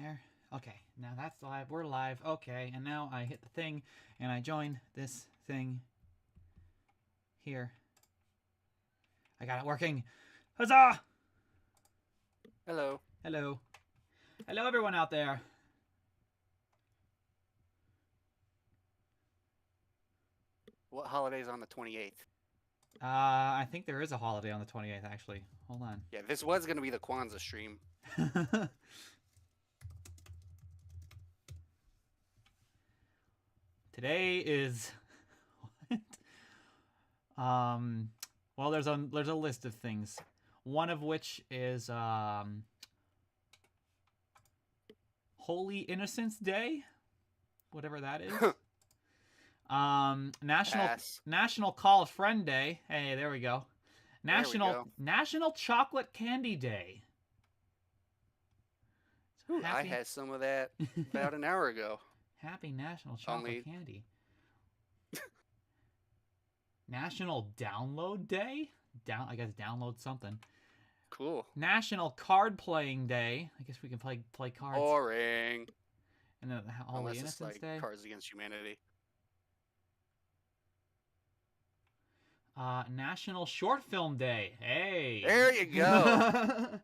there. Okay, now that's live. We're live. Okay, and now I hit the thing, and I join this thing here. I got it working. Huzzah! Hello. Hello. Hello, everyone out there. What holiday's on the 28th? I think there is a holiday on the 28th, actually. Hold on. Yeah, this was going to be the Kwanzaa stream. Today is what? Well, there's a list of things. One of which is Holy Innocents Day, whatever that is. National Call a Friend Day. Hey, there we go. National Chocolate Candy Day. Ooh, I had some of that about an hour ago. Happy National Chocolate Candy. National Download Day? I guess download something. Cool. National Card Playing Day. I guess we can play cards. Boring. And then Holy Innocents Day. Cards Against Humanity. National Short Film Day. Hey. There you go.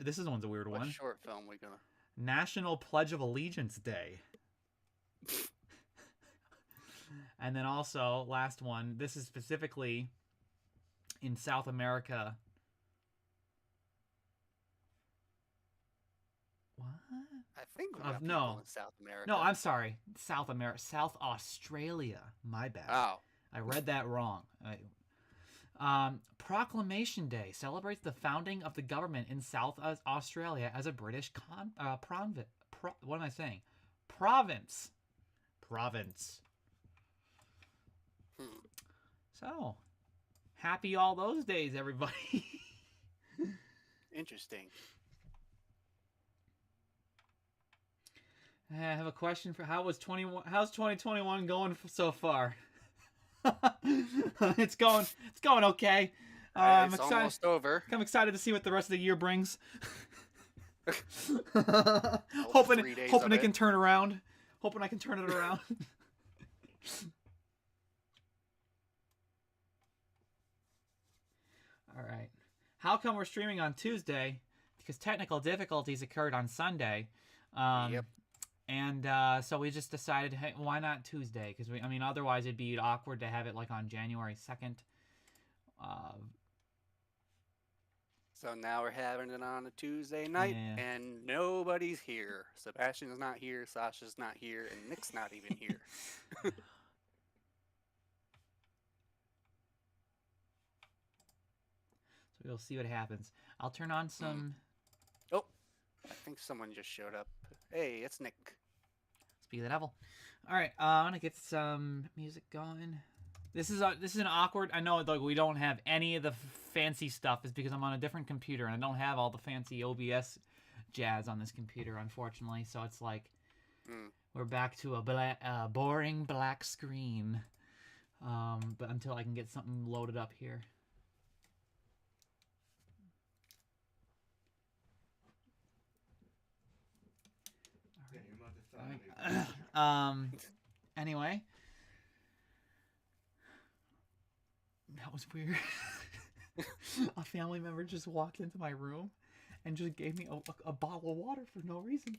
This one's a weird one. What short film we gonna? National Pledge of Allegiance Day. And then also, last one. This is specifically in South America. What? I think we got no. in South America. No, I'm sorry. South Australia. My bad. Oh. I read that wrong. Proclamation Day celebrates the founding of the government in South Australia as a British what am I saying? Province. So, happy all those days, everybody. Interesting. I have a question for how's 2021 going so far? It's going okay. I'm excited. Almost over. I'm excited to see what the rest of the year brings. hoping it can turn around. Hoping I can turn it around. All right. How come we're streaming on Tuesday? Because technical difficulties occurred on Sunday. Yep. And so we just decided, hey, why not Tuesday? Because otherwise it'd be awkward to have it like on January 2nd. So now we're having it on a Tuesday night, and nobody's here. Sebastian's not here, Sasha's not here, and Nick's not even here. So we'll see what happens. I'll turn on some... Oh, I think someone just showed up. Hey, it's Nick. Speak of the devil. All right, I'm gonna get some music going. This is an awkward. I know, like, we don't have any of the fancy stuff. Is because I'm on a different computer and I don't have all the fancy OBS jazz on this computer, unfortunately. So it's like we're back to a boring black screen. But until I can get something loaded up here. Anyway, that was weird. A family member just walked into my room and just gave me a bottle of water for no reason.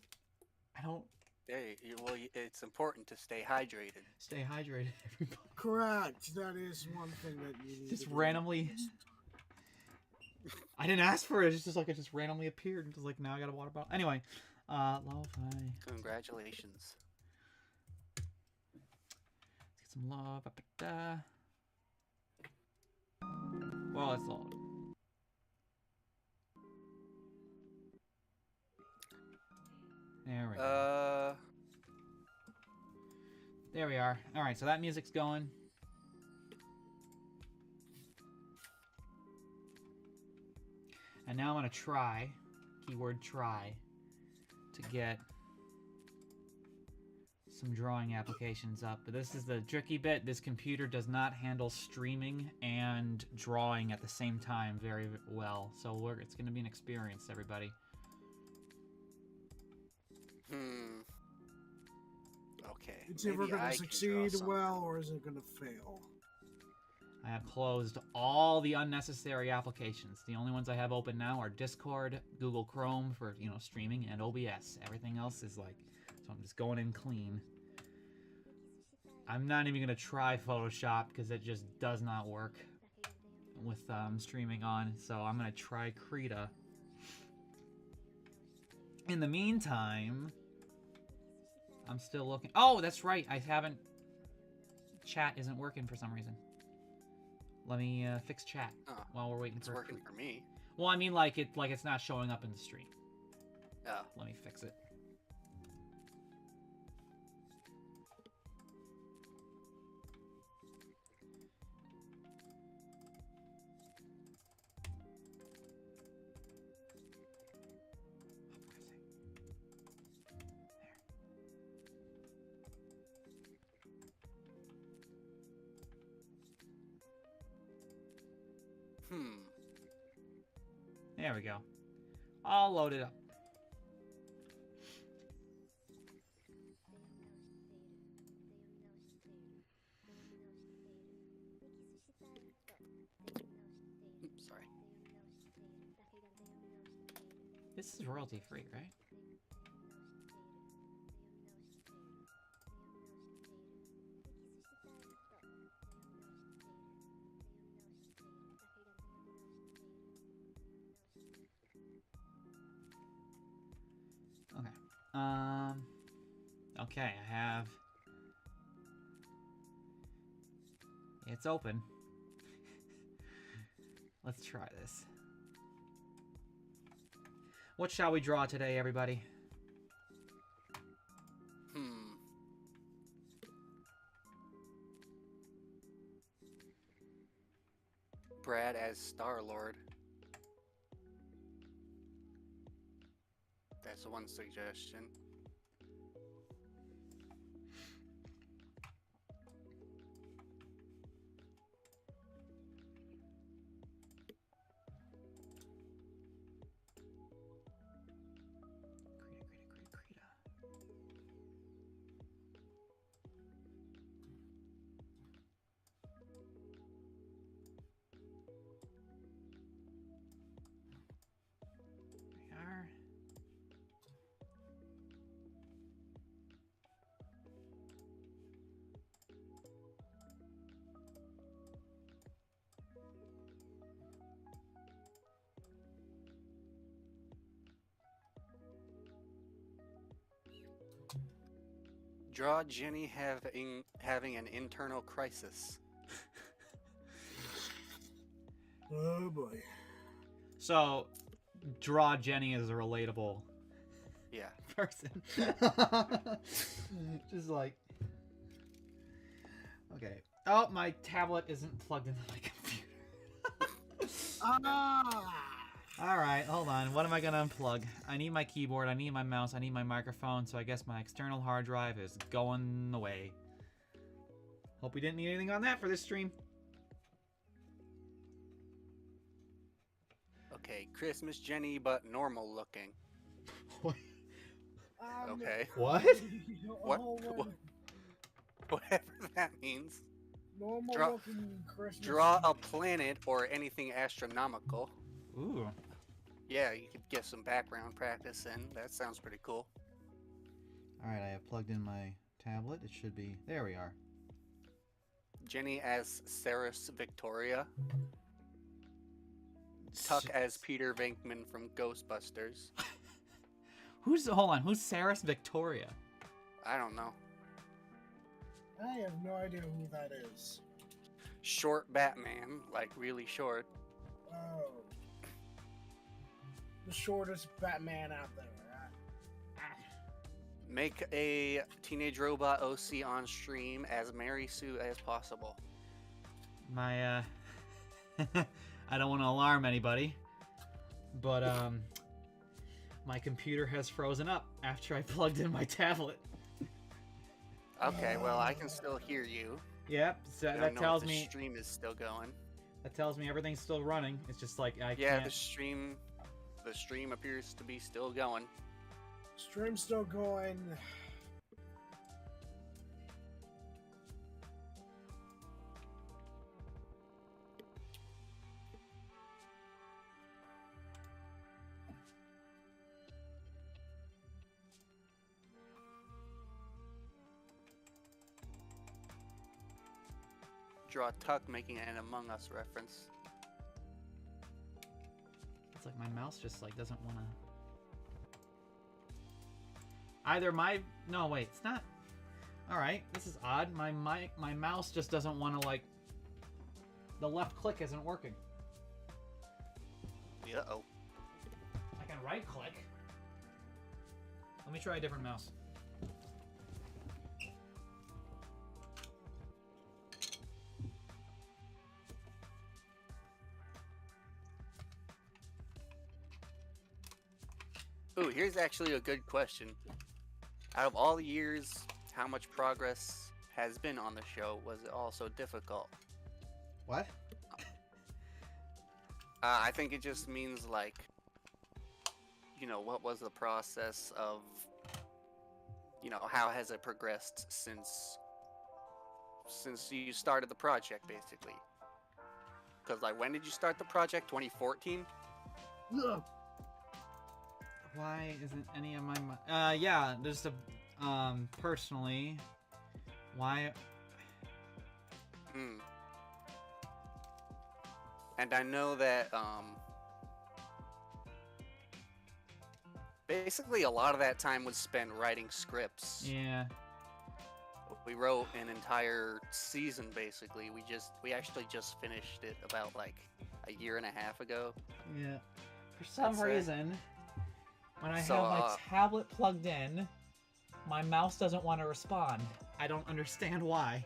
Hey, well, it's important to stay hydrated. Stay hydrated, everybody. Correct. That is one thing that you need just to randomly. I didn't ask for it. It's just like it just randomly appeared and just like now I got a water bottle. Anyway. Lo-fi. Congratulations. Let's get some love. Well, it's loud. There we go. There we are. All right, so that music's going. And now I'm gonna try, keyword try, to get some drawing applications up. But this is the tricky bit. This computer does not handle streaming and drawing at the same time very well. So it's going to be an experience, everybody. Okay. It's either maybe going I to can draw succeed something. well or is it going to fail? I have closed all the unnecessary applications. The only ones I have open now are Discord, Google Chrome for, you know, streaming, and OBS. Everything else is like, so I'm just going in clean. I'm not even going to try Photoshop because it just does not work with streaming on. So I'm going to try Krita. In the meantime, I'm still looking. Oh, that's right. I haven't. Chat isn't working for some reason. Let me fix chat while we're waiting It's for. working for me. Well, I mean, like it's not showing up in the stream. Oh. Let me fix it. There we go. I'll load it up. Oops, sorry. This is royalty free, right? Okay, I have. It's open. Let's try this. What shall we draw today, everybody? Brad as Star-Lord. That's one suggestion. Draw Jenny having an internal crisis. Oh boy. So, draw Jenny as a relatable person. Just like... Okay. Oh, my tablet isn't plugged into my computer. Alright, hold on. What am I gonna unplug? I need my keyboard, I need my mouse, I need my microphone, so I guess my external hard drive is going away. Hope we didn't need anything on that for this stream. Okay, Christmas Jenny, but normal looking. Okay. What? Whatever that means. Normal looking Christmas. Draw a planet or anything astronomical. Ooh. Yeah, you could get some background practice in. That sounds pretty cool. Alright, I have plugged in my tablet. It should be... There we are. Jenny as Ceres Victoria. Tuck as Peter Venkman from Ghostbusters. Hold on, who's Ceres Victoria? I don't know. I have no idea who that is. Short Batman, like really short. Oh. The shortest Batman out there. Make a teenage robot OC on stream as Mary Sue as possible. My, I don't want to alarm anybody, but, my computer has frozen up after I plugged in my tablet. Okay, well, I can still hear you. Yep, so that tells me... the stream is still going. That tells me everything's still running. It's just like, I can't... Yeah, the stream appears to be still going. Stream's still going. draw Tuck making an Among Us reference. It's like my mouse just like doesn't want to. Either my no wait, it's not. All right, this is odd. My mouse just doesn't want to like. The left click isn't working. Uh-oh. I can right click. Let me try a different mouse. Ooh, here's actually a good question. Out of all the years, how much progress has been on the show? Was it also difficult? What? I think it just means like, you know, what was the process of, you know, how has it progressed since you started the project, basically? Because like, when did you start the project? 2014? Ugh. Why isn't any of my yeah, just a personally, why? And I know that basically a lot of that time was spent writing scripts. Yeah. We wrote an entire season basically. We actually just finished it about like a year and a half ago. Yeah. For some reason, when I So, have my tablet plugged in, my mouse doesn't want to respond. I don't understand why.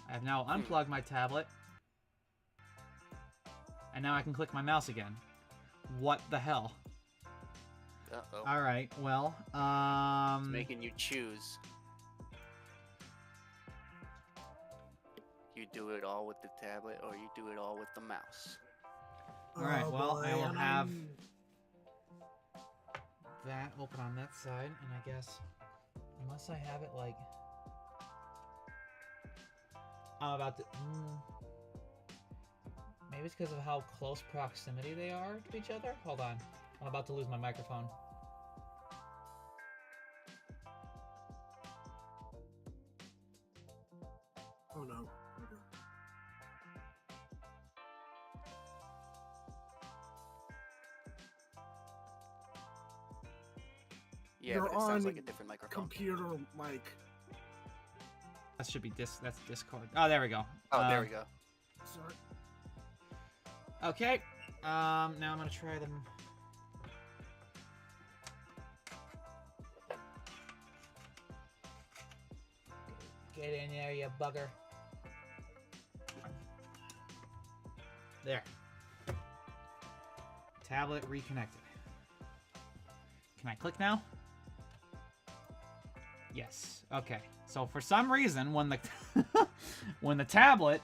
I have now unplugged my tablet. And now I can click my mouse again. What the hell? Uh-oh. Alright, well, It's making you choose. You do it all with the tablet or you do it all with the mouse. Alright, Oh, well, boy, I will and have I'm- that open on that side, and I guess, unless I have it, like... I'm about to... Maybe it's because of how close proximity they are to each other? Hold on. I'm about to lose my microphone. Oh no. Yeah, You're but it sounds on like a different microphone. Computer mic. That should be that's Discord. Oh, there we go. Oh, there we go. Sorry. Okay. Now I'm gonna try them. Get in there, you bugger. There. Tablet reconnected. Can I click now? Yes. Okay. So for some reason, when the when the tablet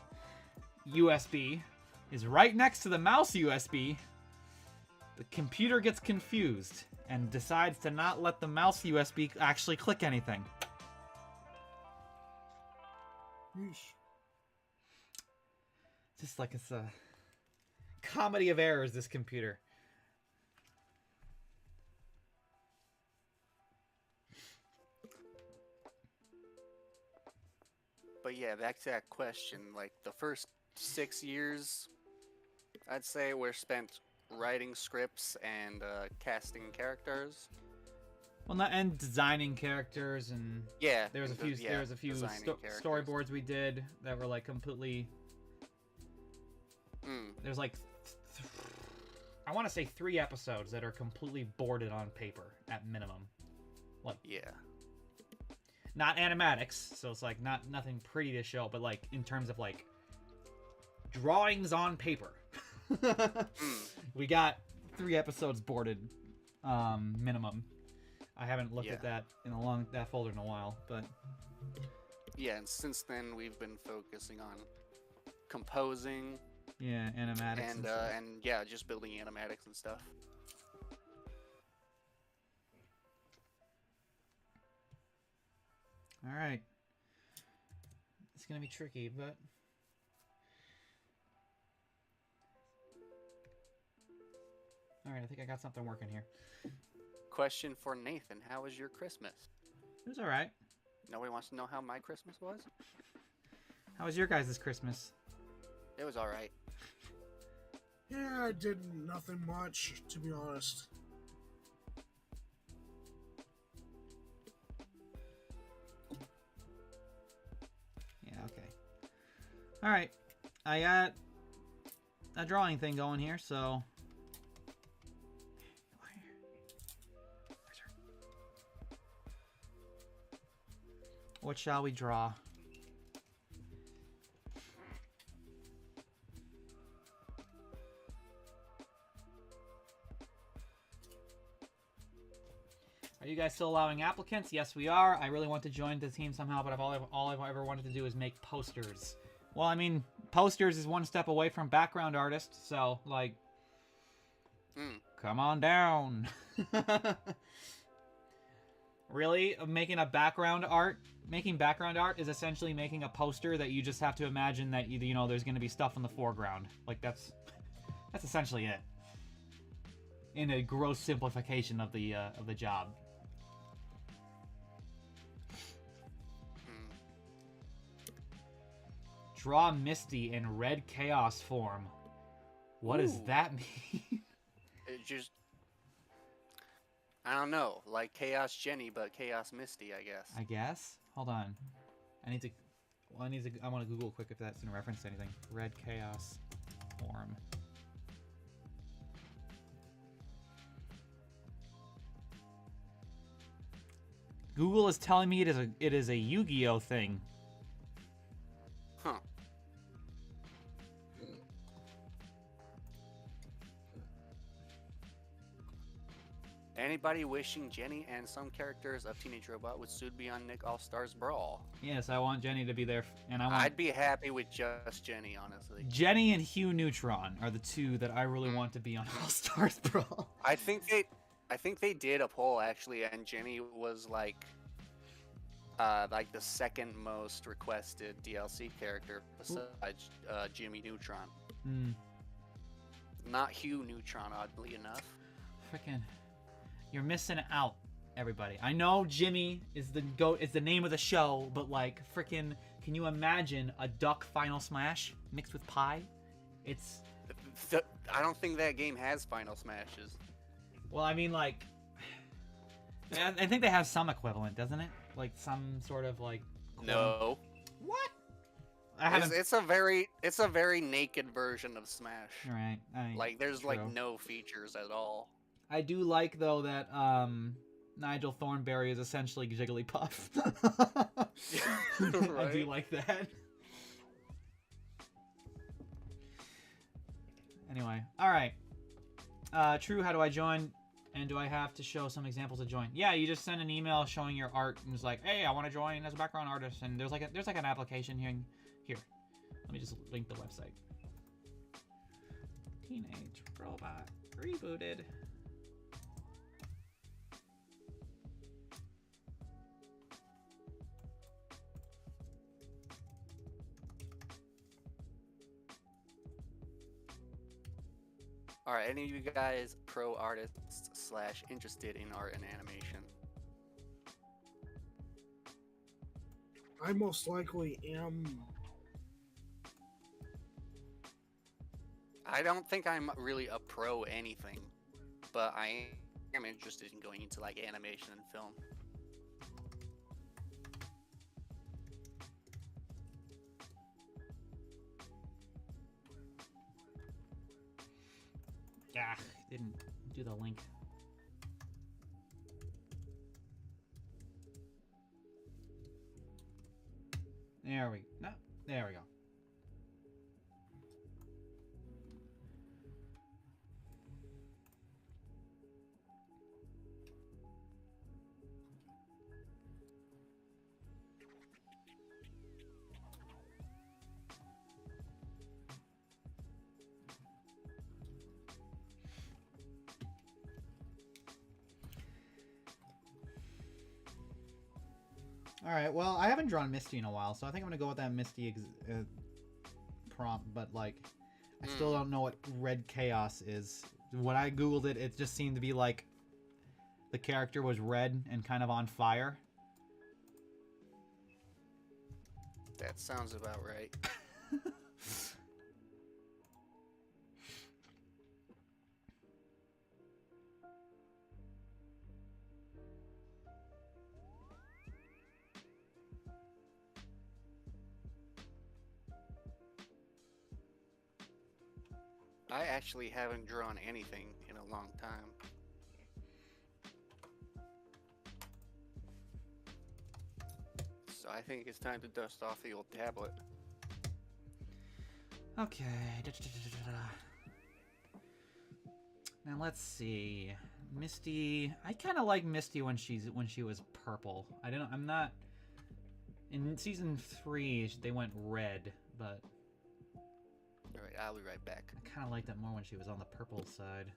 USB is right next to the mouse USB, the computer gets confused and decides to not let the mouse USB actually click anything. Yeesh. Just like it's a comedy of errors, this computer. But yeah, back to that question. Like the first 6 years, I'd say were spent writing scripts and casting characters. Well, not and designing characters, and Yeah, there was a few designing characters. storyboards we did that were like completely. There's like I want to say 3 episodes that are completely boarded on paper at minimum. Like Yeah. not animatics, so it's like nothing pretty to show, but like in terms of like drawings on paper. We got 3 episodes boarded minimum. I haven't looked at that in that folder in a while, but Yeah, and since then we've been focusing on composing yeah, animatics and stuff. and yeah, just building animatics and stuff. All right. It's going to be tricky, but all right, I think I got something working here. Question for Nathan: how was your Christmas? It was all right. Nobody wants to know how my Christmas was. How was your guys' Christmas? It was all right. Yeah, I did nothing much, to be honest. Yeah, okay. Alright. I got a drawing thing going here, so... What shall we draw? Are you guys still allowing applicants? Yes, we are. I really want to join the team somehow, but all I've ever wanted to do is make posters. Well, I mean, posters is one step away from background artist, so, like... Come on down. Really? Making background art is essentially making a poster that you just have to imagine that, you know, there's going to be stuff in the foreground. Like, that's essentially it. In a gross simplification of the job. Draw Misty in red chaos form. What does that mean? It just... I don't know. Like Chaos Jenny, but Chaos Misty, I guess. I guess? Hold on. I want to Google quick if that's in reference to anything. Red chaos form. Google is telling me it is a Yu-Gi-Oh thing. Huh. Anybody wishing Jenny and some characters of Teenage Robot would soon be on Nick All-Stars Brawl? Yes, I want Jenny to be there, and I'd be happy with just Jenny, honestly. Jenny and Hugh Neutron are the two that I really want to be on All-Stars Brawl. I think they did a poll actually, and Jenny was like the second most requested DLC character besides Jimmy Neutron. Not Hugh Neutron, oddly enough. Frickin', you're missing out, everybody. I know Jimmy is the name of the show, but like, frickin', can you imagine a duck Final Smash mixed with pie? It's... I don't think that game has Final Smashes. Well, I mean, like... I think they have some equivalent, doesn't it? Like, some sort of, like... No. What? It's a very naked version of Smash. Right. Like, there's, true. like, no features at all. I do like, though, that, Nigel Thornberry is essentially Jigglypuff. Right? I do like that. Anyway, alright. True, how do I join? And do I have to show some examples to join? Yeah, you just send an email showing your art and it's like, hey, I want to join as a background artist. And there's like an application here. Here, let me just link the website. Teenage Robot Rebooted. Alright, any of you guys pro artists / interested in art and animation? I most likely am. I don't think I'm really a pro anything, but I am interested in going into like animation and film. Ah, didn't do the link. There we go. Alright, well, I haven't drawn Misty in a while, so I think I'm going to go with that Misty prompt, but, like, I still don't know what Red Chaos is. When I googled it, it just seemed to be, like, the character was red and kind of on fire. That sounds about right. I actually haven't drawn anything in a long time. So I think it's time to dust off the old tablet. Okay. Now let's see. Misty. I kind of like Misty when she was purple. I'm not. In season 3, they went red, but All right, I'll be right back. I kind of liked it more when she was on the purple side.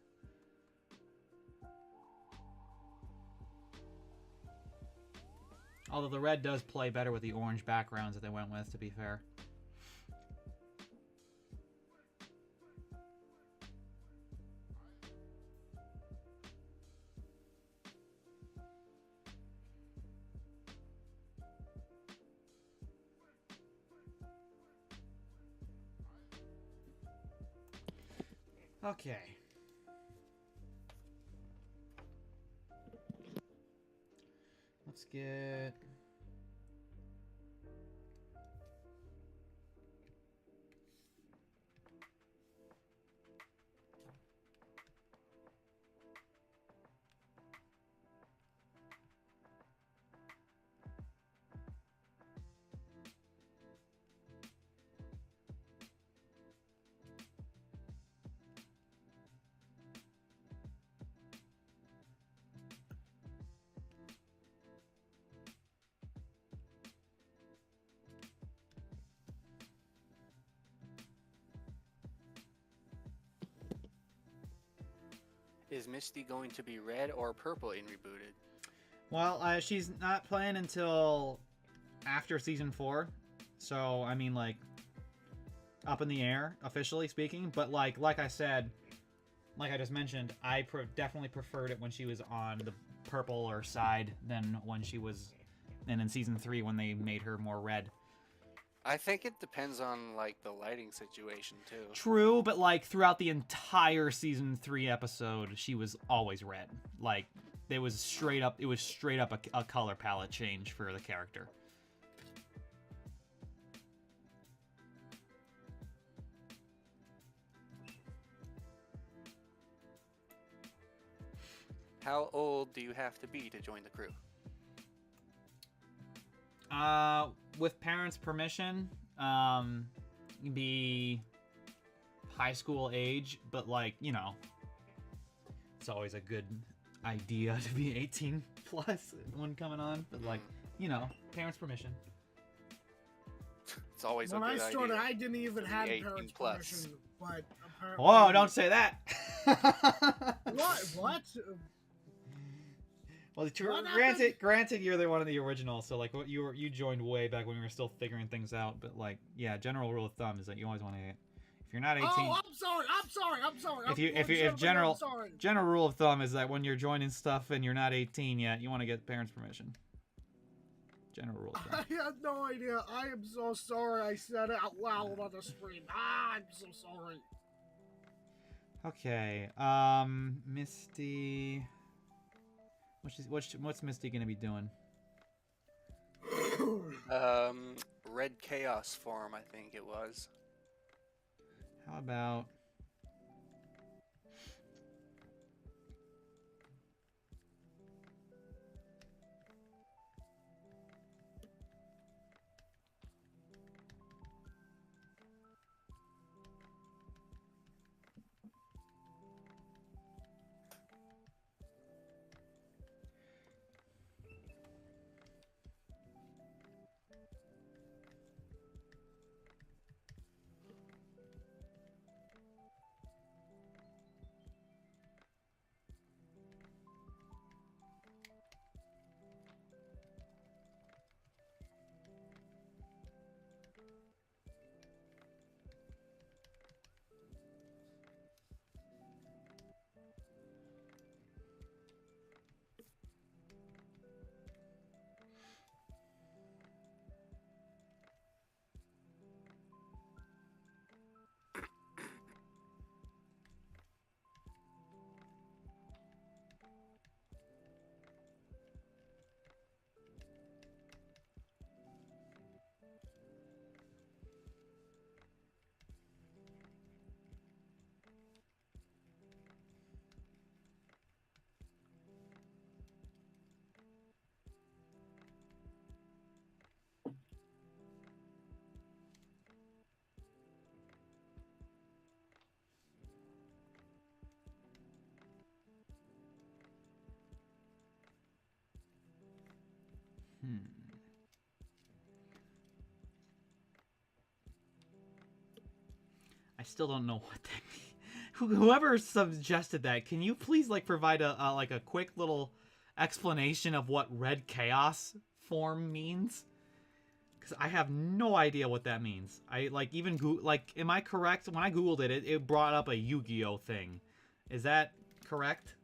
Although the red does play better with the orange backgrounds that they went with, to be fair. Okay. Let's get... Is Misty going to be red or purple in Rebooted? Well, she's not playing until after season 4. So, I mean, like, up in the air, officially speaking. But, like I said, like I just mentioned, I definitely preferred it when she was on the purple side than when she was in season 3 when they made her more red. I think it depends on, like, the lighting situation, too. True, but, like, throughout the entire season 3 episode, she was always red. Like, it was straight up a color palette change for the character. How old do you have to be to join the crew? With parents' permission, be high school age, but, like, you know, it's always a good idea to be 18 plus when coming on, but, like, you know, parents' permission. It's always when a good I started, idea. I didn't even to be have 18 parents' plus. permission, but apparently... Whoa, don't say that! What? Well, What granted, you're the one of the originals, so like you joined way back when we were still figuring things out. But like, yeah, general rule of thumb is that you always want to. If you're not 18, Oh, I'm sorry. if general rule of thumb is that when you're joining stuff and you're not 18 yet, you want to get parents' permission. General rule of thumb. I had no idea. I am so sorry. I said it out loud on the stream. I'm so sorry. Okay, Misty. What's Misty gonna be doing? Red Chaos form, I think it was. How about... I still don't know what that means. Whoever suggested that, can you please like provide a like a quick little explanation of what red chaos form means? Because I have no idea what that means. I like even like, am I correct? When I googled it, it brought up a Yu-Gi-Oh thing. Is that correct?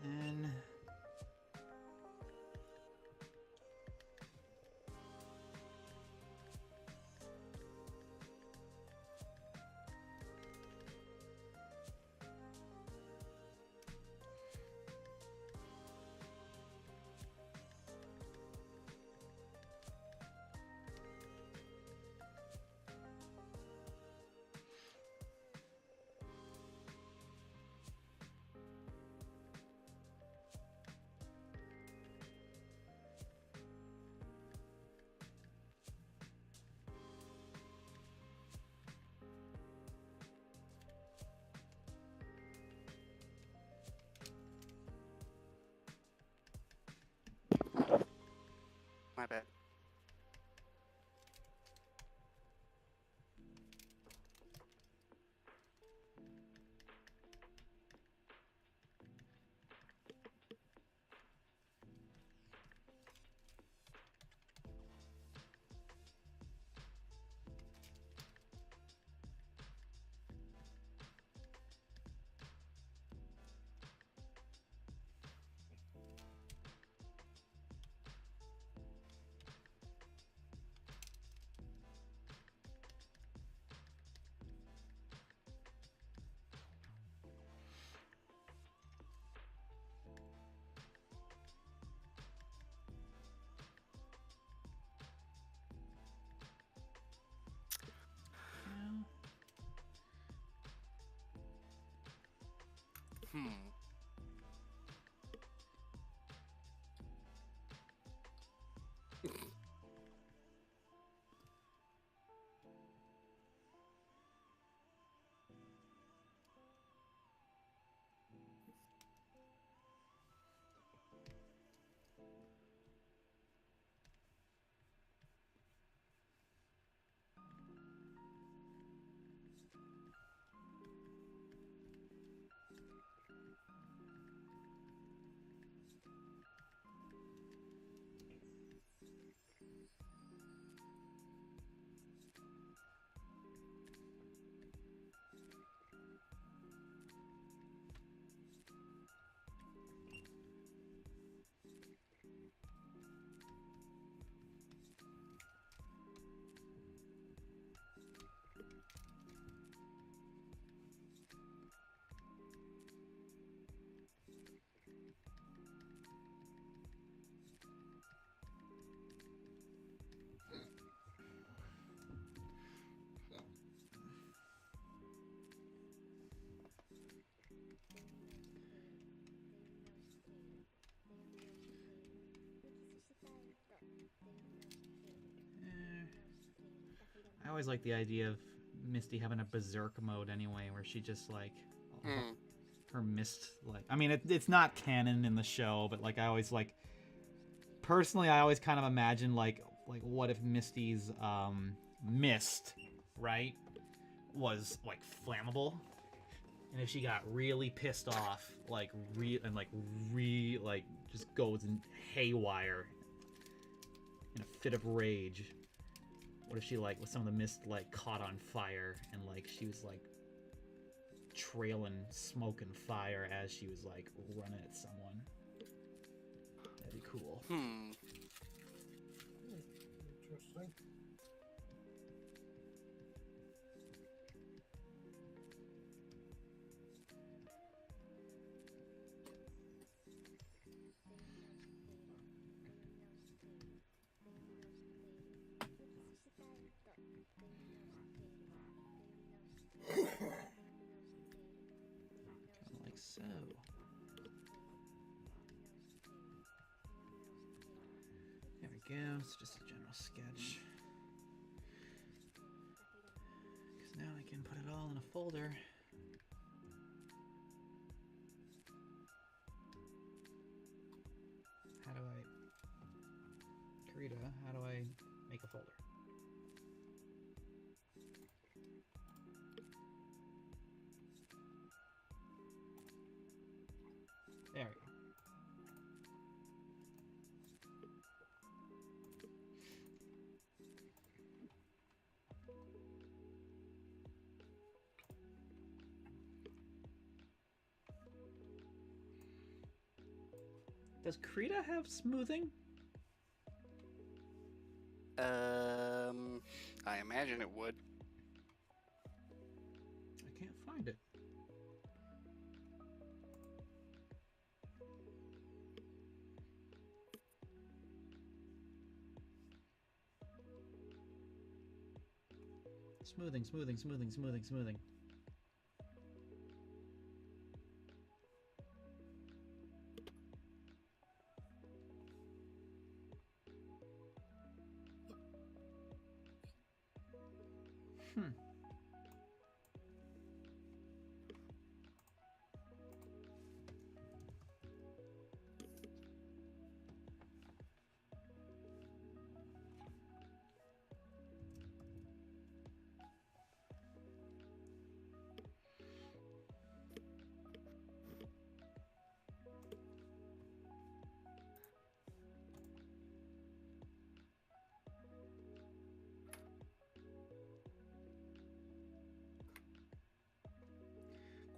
And My bad. Hmm. I always like the idea of Misty having a berserk mode anyway, where she just like Hmm. her mist, like, I mean, it's not canon in the show, but like I always like, personally, I always kind of imagine like what if Misty's mist, right, was like flammable, and if she got really pissed off, like just goes in haywire in a fit of rage. What if she like with some of the mist like caught on fire and like she was like trailing smoke and fire as she was like running at someone? That'd be cool. Hmm. Interesting. Kind of like so. There we go. It's just a general sketch. Because now I can put it all in a folder. How do I... Karita, how do I make a folder? There we go. Does Krita have smoothing? I imagine it would. I can't find it. Smoothing, smoothing, smoothing, smoothing, smoothing. Hmm.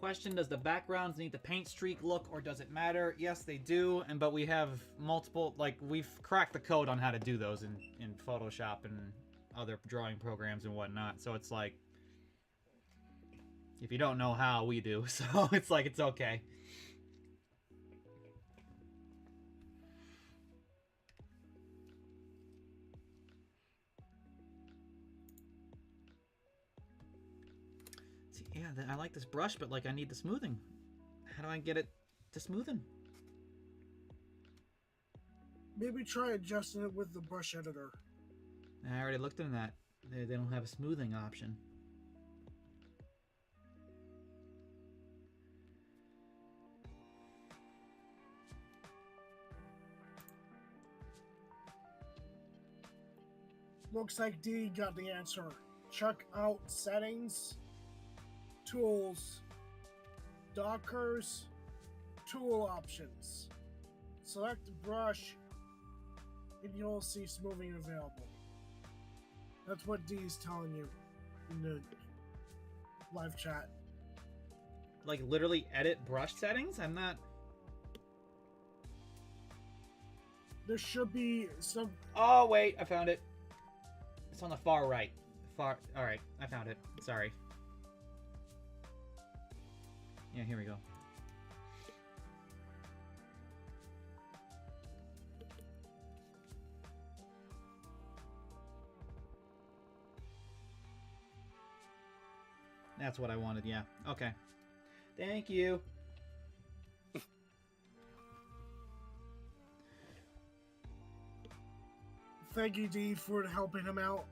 Question, does the backgrounds need the paint streak look or does it matter? Yes, they do, but we have multiple, like, we've cracked the code on how to do those in Photoshop and other drawing programs and whatnot, so it's like, if you don't know how, we do, so it's like, it's okay. See, yeah, I like this brush, but like I need the smoothing. How do I get it to smoothen? Maybe try adjusting it with the brush editor. I already looked in that. They don't have a smoothing option. Looks like D got the answer. Check out settings, tools, Dockers, tool options. Select brush and you'll see smoothing available. That's what D is telling you in the live chat. Like literally edit brush settings? I'm not... There should be some... Oh, wait, I found it. It's on the far right. Alright, I found it. Sorry. Yeah, here we go. That's what I wanted, yeah. Okay. Thank you. Thank you, D, for helping him out.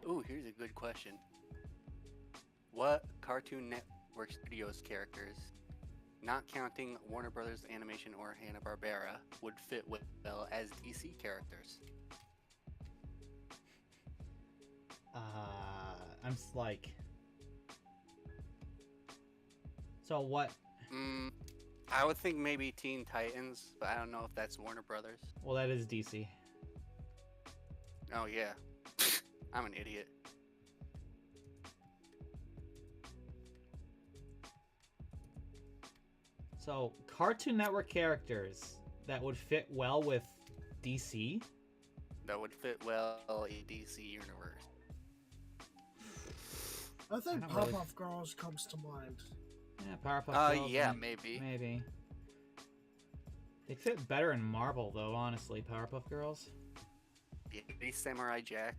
Ooh, here's a good question. What Cartoon Network Studios characters, not counting Warner Brothers Animation or Hanna-Barbera, would fit well as DC characters? I'm just like. So what? I would think maybe Teen Titans, but I don't know if that's Warner Brothers. Well, that is DC. Oh yeah, I'm an idiot. So Cartoon Network characters that would fit well with DC. That would fit well in DC universe. I think I don't really- Pop-Off Girls comes to mind. Yeah, Powerpuff Girls. Yeah, maybe. Maybe. They fit better in Marvel, though. Honestly, Powerpuff Girls. Yeah, maybe Samurai Jack.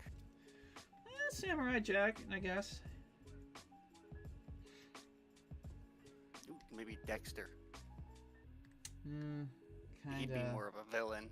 Samurai Jack, I guess. Ooh, maybe Dexter. He'd be Kinda. more of a villain.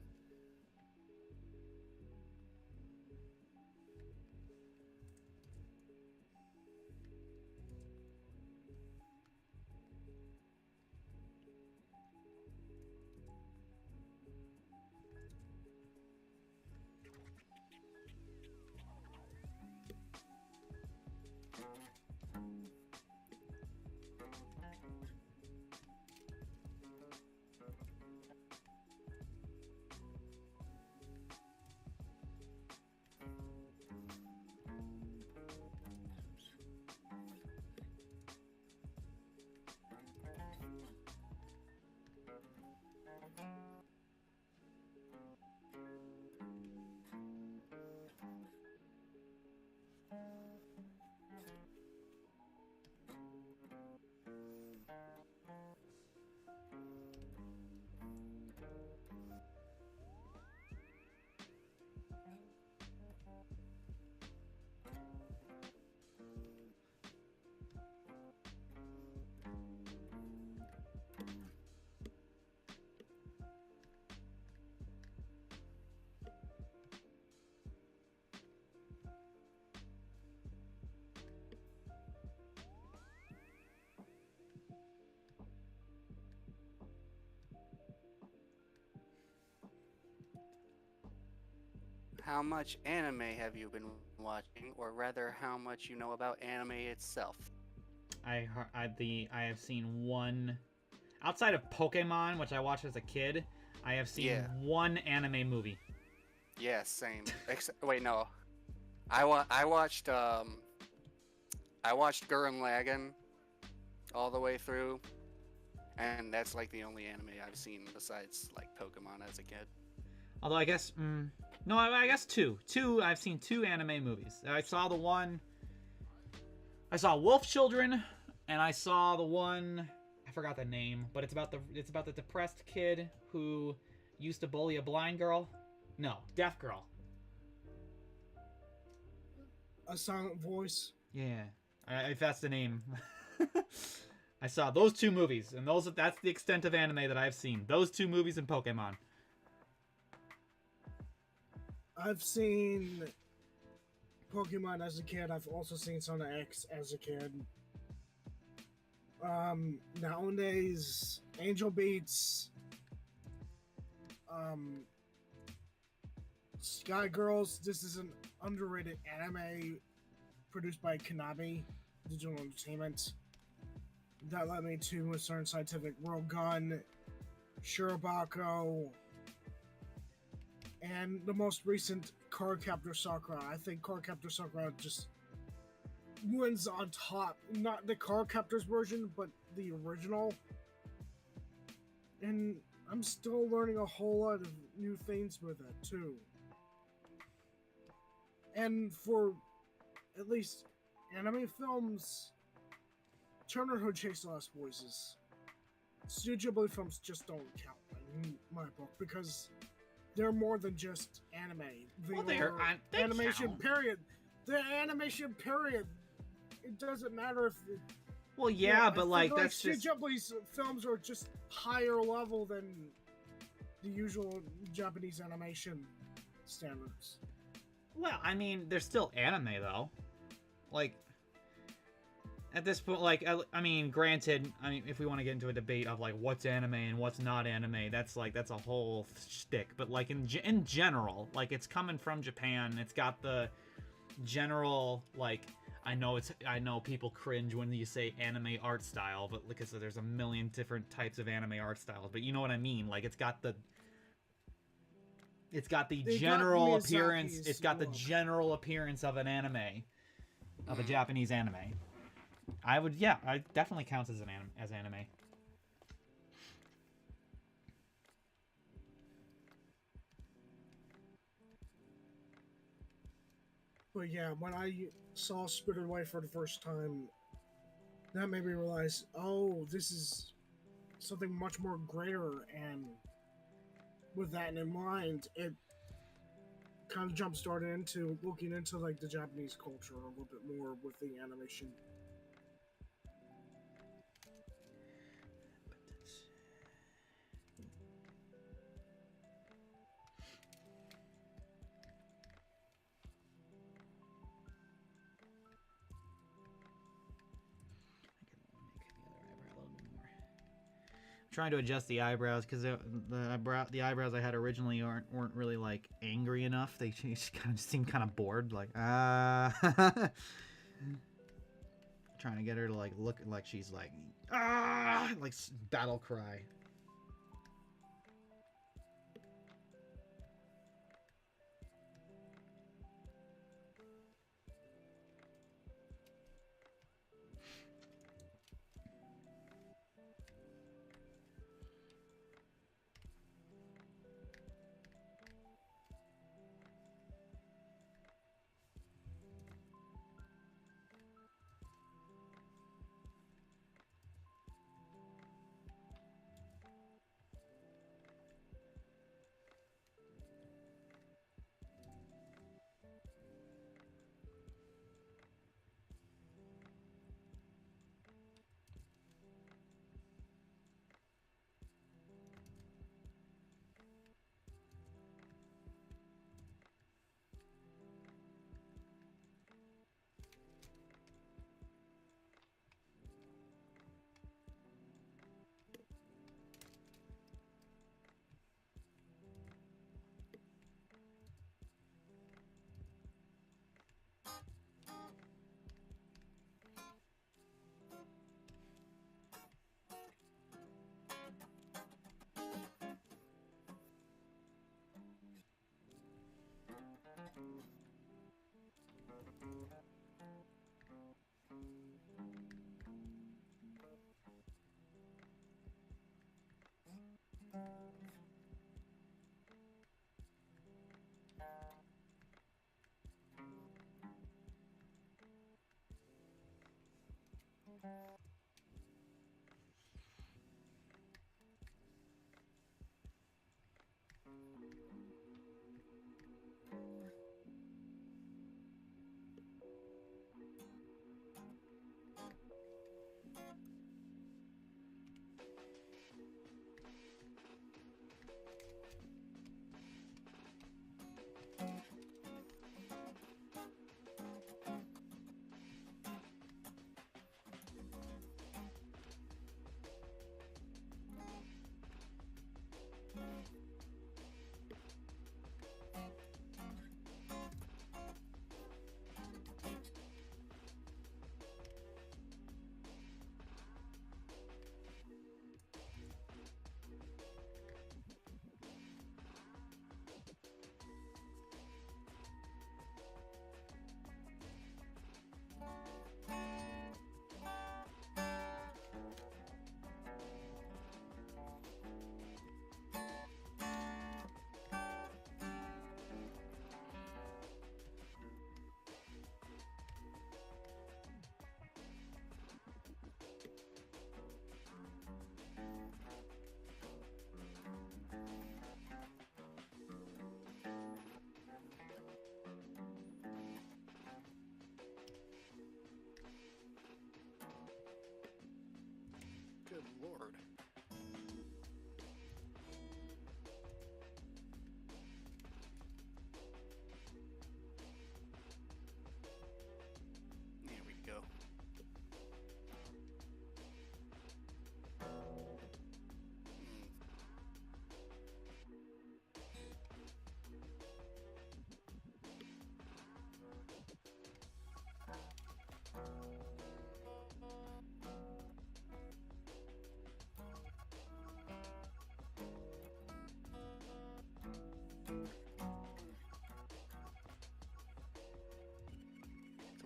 How much anime have you been watching, or rather, how much you know about anime itself? I have seen one. Outside of Pokemon, which I watched as a kid, I have seen one anime movie. Yeah, same. Wait, no. I watched Gurren Lagann all the way through, and that's like the only anime I've seen besides like Pokemon as a kid. Although I guess, no, I guess two. I've seen two anime movies. I saw the one. I saw Wolf Children, and I saw the one. I forgot the name, but it's about the depressed kid who used to bully a blind girl. No, deaf girl. A Silent Voice. Yeah, if that's the name. I saw those two movies, and that's the extent of anime that I've seen. Those two movies and Pokemon. I've seen Pokemon as a kid. I've also seen Sona X as a kid. Nowadays, Angel Beats, Sky Girls. This is an underrated anime produced by Konami Digital Entertainment. That led me to a certain Scientific World Gun, Shirobako, and the most recent Cardcaptor Sakura. I think Cardcaptor Sakura just wins on top. Not the Cardcaptor's version, but the original. And I'm still learning a whole lot of new things with it, too. And for at least anime films, Turner Who Chased the Lost Voices. Studio Ghibli films just don't count in my book because they're more than just anime. They animation. count. Period. The animation. Period. It doesn't matter if. Well, yeah, but I like feel that's just. Studio Ghibli's films are just higher level than the usual Japanese animation standards. Well, I mean, there's still anime though. Like, at this point, like, I mean, granted, I mean, if we want to get into a debate of like what's anime and what's not anime, that's a whole shtick. But like in general, like it's coming from Japan. It's got the general like. I know people cringe when you say anime art style, but like I said, there's a million different types of anime art styles. But you know what I mean? Like it's got the general appearance. It's got the general appearance of an anime, of a Japanese anime. I definitely counts as anime. But yeah, when I saw Spirited Away for the first time, that made me realize, oh, this is something much more greater, and with that in mind, it kind of jump started into looking into like the Japanese culture a little bit more with the animation. Trying to adjust the eyebrows because the eyebrows I had originally weren't really like angry enough. They just kind of seem kind of bored, like trying to get her to like look like she's like like battle cry.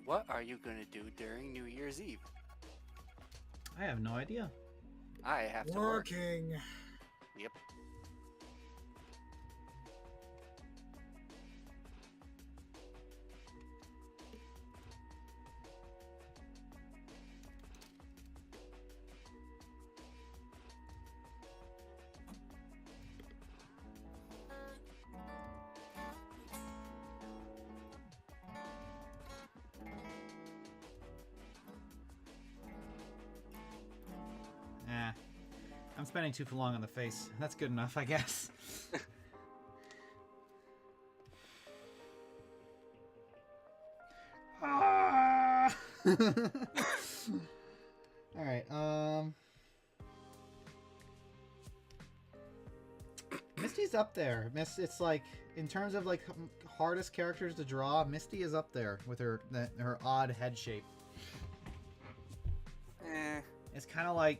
What are you gonna do during New Year's Eve? I have no idea. I have to work. Working. Yep. I'm spending too long on the face. That's good enough, I guess. Ah! All right. Misty's up there. It's like in terms of like hardest characters to draw, Misty is up there with her odd head shape. It's kind of like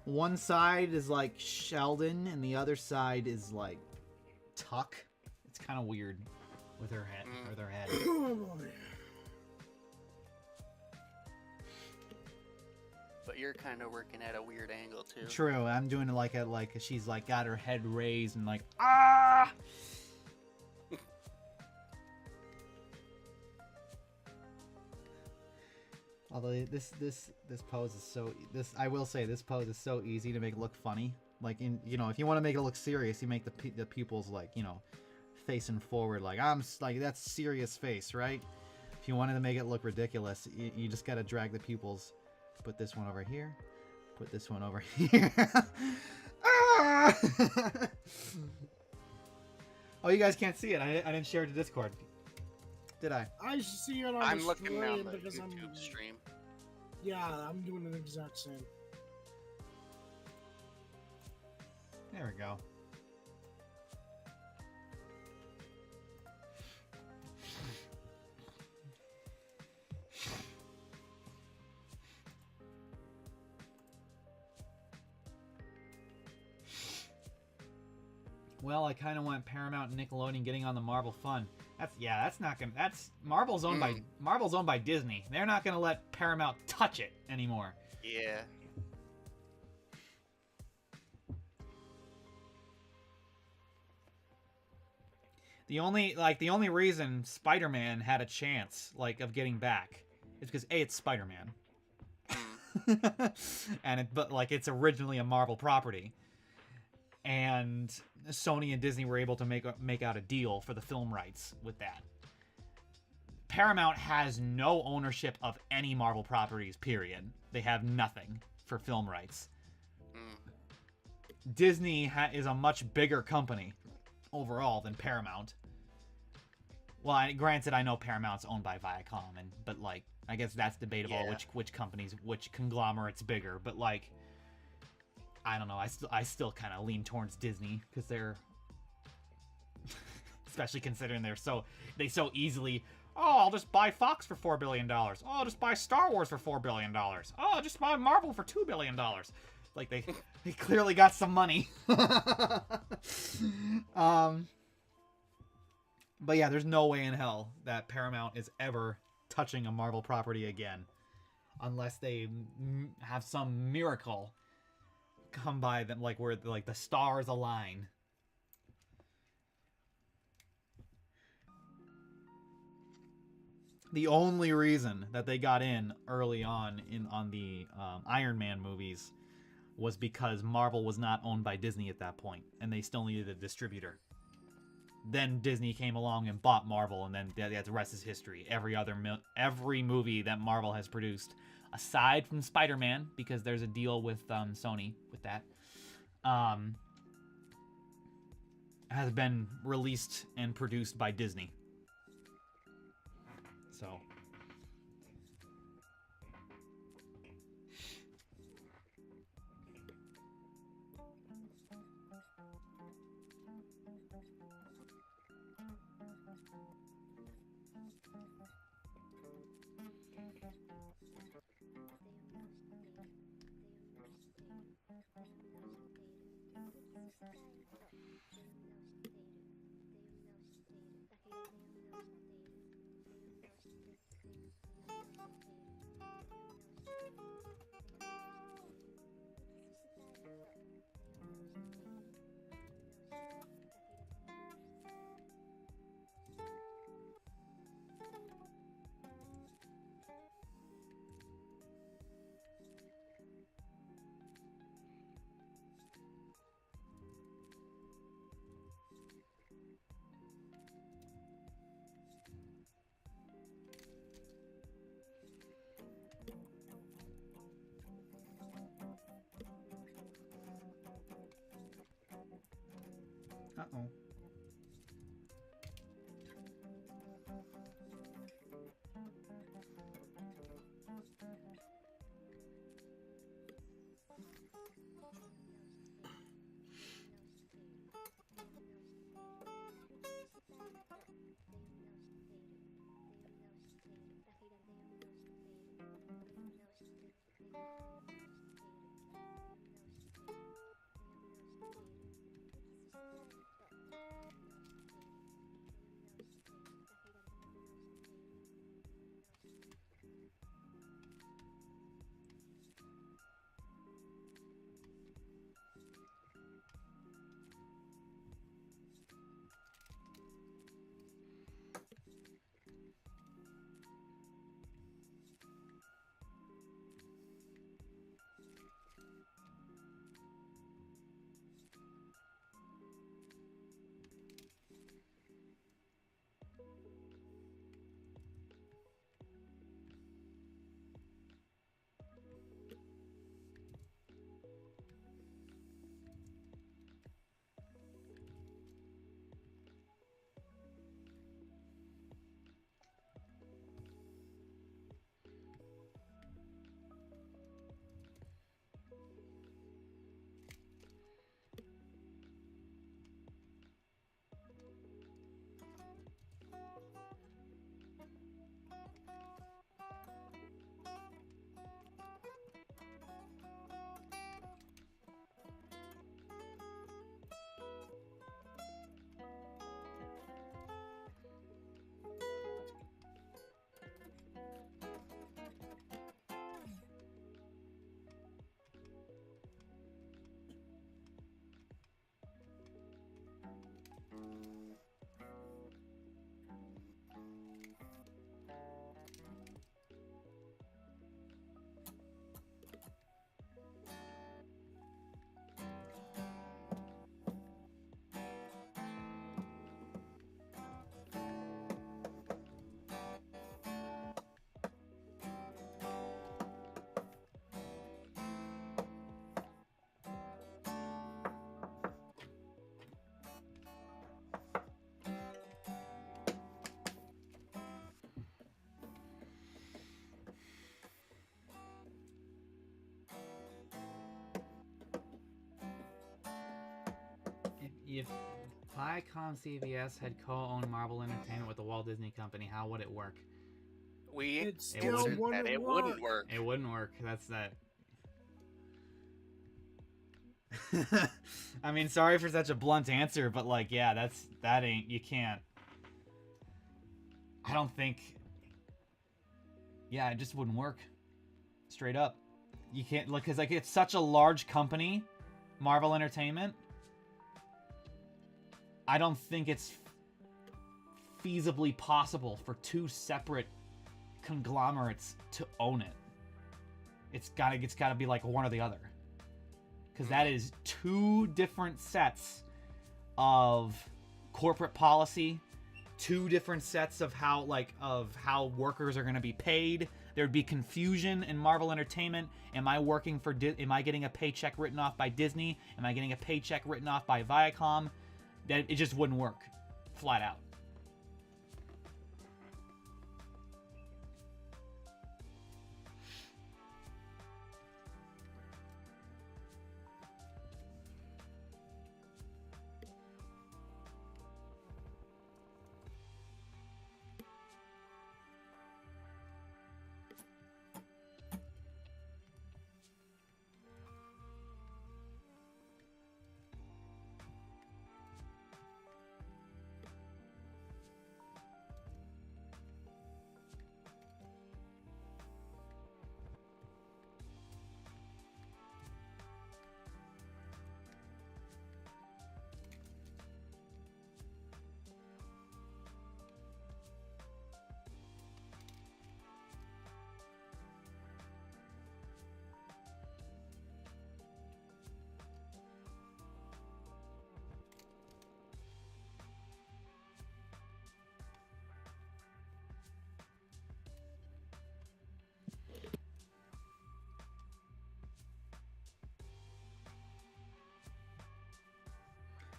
one side is like Sheldon and the other side is like Tuck. It's kind of weird with her head or their head. But you're kind of working at a weird angle too. True, I'm doing it like she's like got her head raised and like ah. Although this pose is so I will say this pose is so easy to make it look funny. Like if you want to make it look serious, you make the pupils like facing forward like that's serious face, right? If you wanted to make it look ridiculous, you just gotta drag the pupils. Put this one over here. Put this one over here. Ah! Oh, you guys can't see it. I didn't share it to Discord. Did I? I see it on I'm the looking now stream the because YouTube stream. Yeah, I'm doing the exact same. There we go. Well, I kind of want Paramount and Nickelodeon getting on the Marvel fun. That's not gonna. That's Marvel's owned by Disney. They're not gonna let Paramount touch it anymore. Yeah. The only reason Spider-Man had a chance of getting back is because it's Spider-Man, and it's originally a Marvel property, and Sony and Disney were able to make out a deal for the film rights with that. Paramount has no ownership of any Marvel properties, period. They have nothing for film rights. Disney is a much bigger company overall than Paramount. Well, granted, I know Paramount's owned by Viacom, but I guess that's debatable. Yeah. Which conglomerate's bigger, but I don't know. I still kind of lean towards Disney because they're, especially considering they so easily. Oh, I'll just buy Fox for $4 billion. Oh, I'll just buy Star Wars for $4 billion. Oh, I'll just buy Marvel for $2 billion. They clearly got some money. But yeah, there's no way in hell that Paramount is ever touching a Marvel property again, unless they have some miracle come by them, where the stars align. The only reason that they got in early on the Iron Man movies was because Marvel was not owned by Disney at that point, and they still needed a distributor. Then Disney came along and bought Marvel, and then the rest is history. Every movie that Marvel has produced, aside from Spider-Man, because there's a deal with Sony with that, has been released and produced by Disney. So Uh-oh. If Viacom CBS had co-owned Marvel Entertainment with the Walt Disney Company, how would it work? We It still answered wouldn't that it work. wouldn't work. It wouldn't work. That's that. I mean, sorry for such a blunt answer, but like, yeah, that ain't, you can't. I don't think. Yeah, it just wouldn't work. Straight up, you can't look, because like it's such a large company, Marvel Entertainment. I don't think it's feasibly possible for two separate conglomerates to own it. It's gotta be like one or the other. Because that is two different sets of corporate policy, two different sets of how workers are gonna be paid. There'd be confusion in Marvel Entertainment. Am I getting a paycheck written off by Disney? Am I getting a paycheck written off by Viacom? That it just wouldn't work, flat out.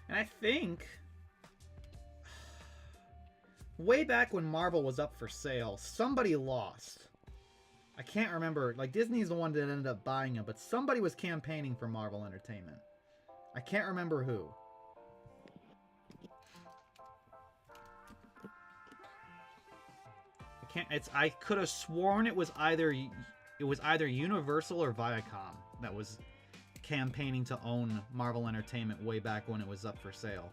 And I think way back when Marvel was up for sale, somebody lost. I can't remember. Like, Disney's the one that ended up buying them, but somebody was campaigning for Marvel Entertainment. I can't remember who. I could have sworn it was either Universal or Viacom that was campaigning to own Marvel Entertainment way back when it was up for sale.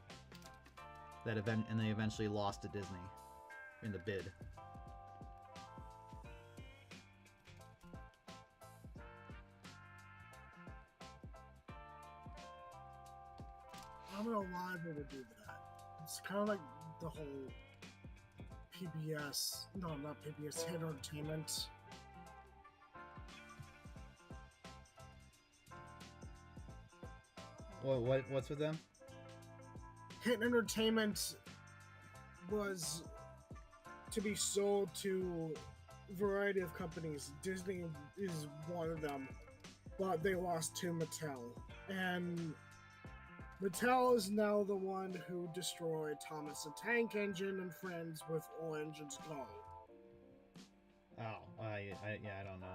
And they eventually lost to Disney in the bid. I don't know why they would do that. It's kind of like the whole PBS, no, not PBS, Hit Entertainment. What's with them? Hit Entertainment was to be sold to a variety of companies. Disney is one of them, but they lost to Mattel. And Mattel is now the one who destroyed Thomas the Tank Engine and Friends with All Engines Go. Oh, I don't know.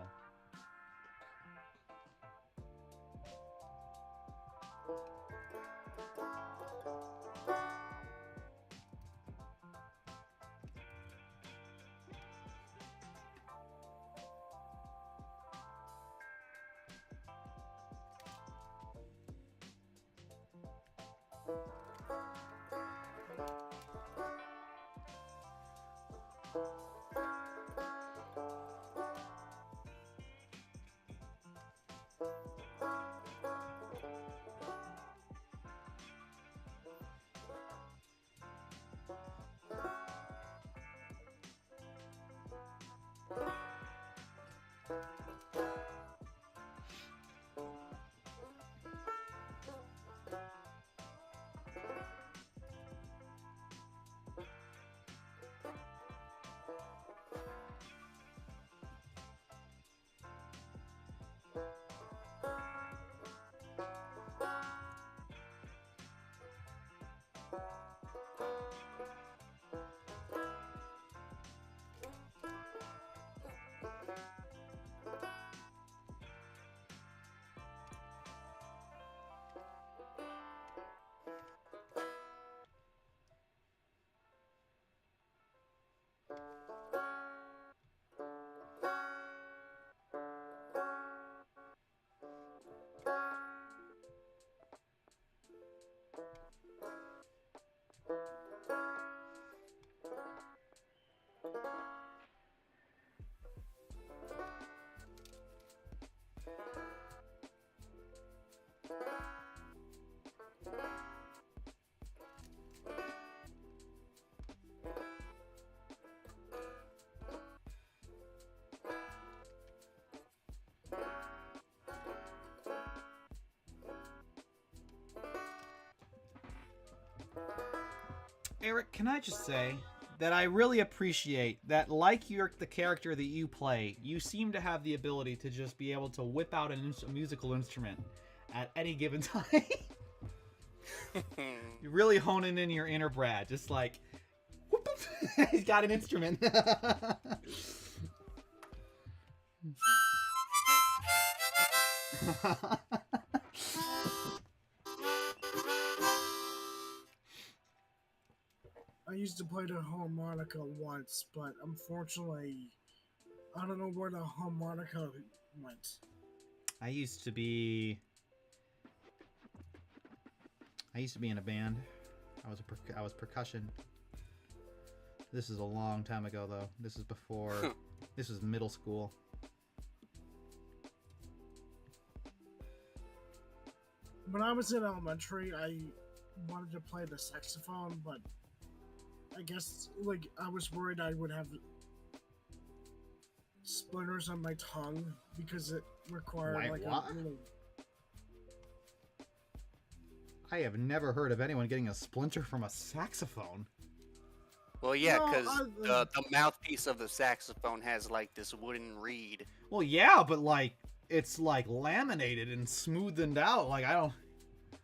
Eric, can I just say that I really appreciate that, like the character that you play, you seem to have the ability to just be able to whip out a musical instrument at any given time. You're really honing in your inner Brad, just like, whoop, whoop. He's got an instrument. I used to play the harmonica once, but unfortunately, I don't know where the harmonica went. I used to be in a band. I was percussion. This is a long time ago, though. This is before. This was middle school. When I was in elementary, I wanted to play the saxophone, but I guess, like, I was worried I would have splinters on my tongue because it required, what? I have never heard of anyone getting a splinter from a saxophone. Well, yeah, because the mouthpiece of the saxophone has, like, this wooden reed. Well, yeah, but, like, it's, like, laminated and smoothened out. Like, I don't...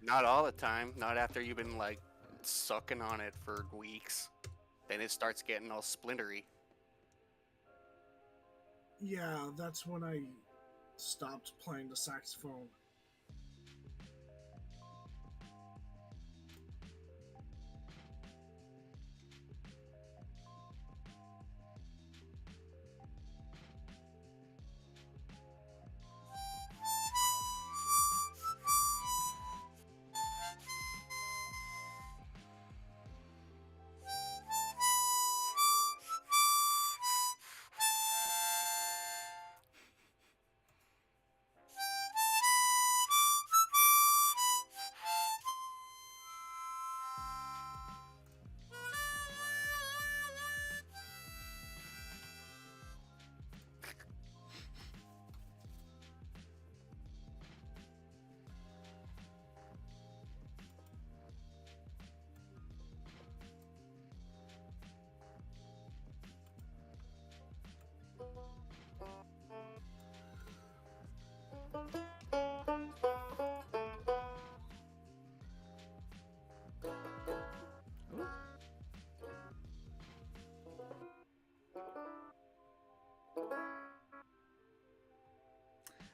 Not all the time. Not after you've been, like, sucking on it for weeks. then it starts getting all splintery. Yeah, that's when I stopped playing the saxophone.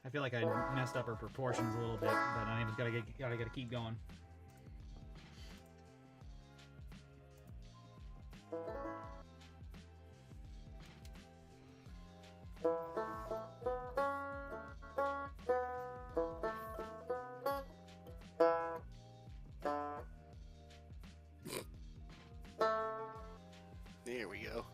I feel like I messed up her proportions a little bit, but I just gotta keep going. There we go.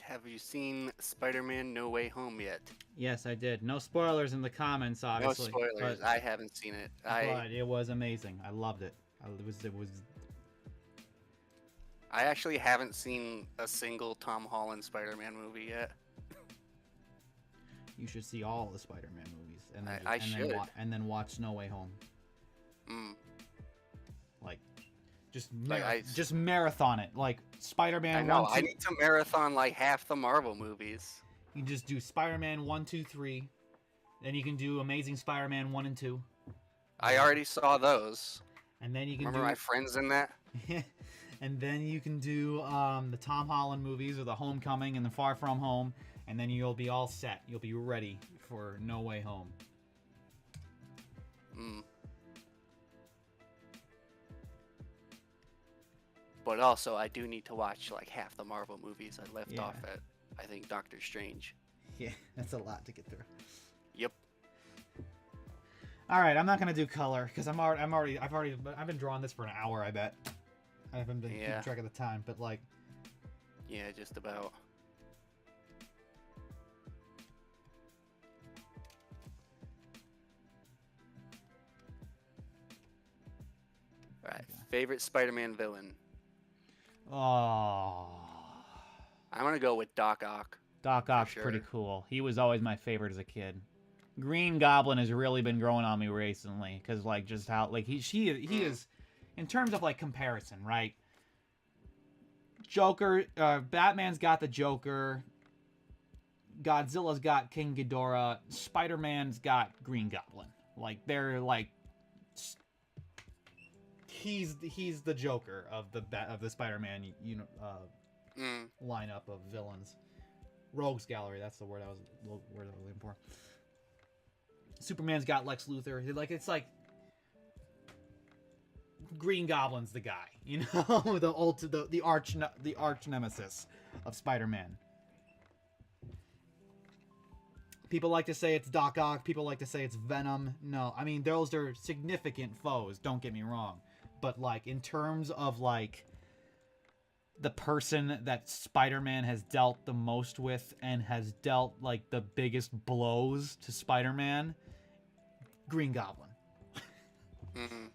Have you seen Spider-Man No Way Home yet? Yes, I did. No spoilers in the comments, No obviously. spoilers. But, I haven't seen it. but it was amazing. I loved it. It was. I actually haven't seen a single Tom Holland Spider-Man movie yet. You should see all the Spider-Man movies, and then I should. and then watch No Way Home. Mm. Like, just Like, marathon it. Like Spider-Man. I know. 1, 2, I need to marathon like half the Marvel movies. You just do Spider-Man 1, 2, 3. Then you can do Amazing Spider-Man 1 and 2. I already saw those. And then you can Remember my friends in that? and then you can do the Tom Holland movies, or the Homecoming and the Far From Home, and then you'll be all set. You'll be ready for No Way Home. Mm. But also, I do need to watch like half the Marvel movies I left off at, I think, Doctor Strange. Yeah, that's a lot to get through. Yep. All right, I'm not gonna do color because I've been drawing this for an hour. I bet. I haven't been keeping track of the time, but like. Yeah, just about. All right. Okay. Favorite Spider-Man villain? Oh. I'm gonna go with Doc Ock. Doc Ock's pretty cool. He was always my favorite as a kid. Green Goblin has really been growing on me recently because, like, just how like he is, in terms of like comparison, right? Joker, Batman's got the Joker. Godzilla's got King Ghidorah. Spider-Man's got Green Goblin. Like, they're like, he's the Joker of the Spider-Man lineup of villains. Rogues Gallery, that's the word I was looking for. Superman's got Lex Luthor. Like, it's like Green Goblin's the guy, you know, the arch nemesis of Spider-Man. People like to say it's Doc Ock. People like to say it's Venom. No, I mean, those are significant foes. Don't get me wrong, but like, in terms of like the person that Spider-Man has dealt the most with and has dealt like the biggest blows to Spider-Man, Green Goblin. Mm-hmm.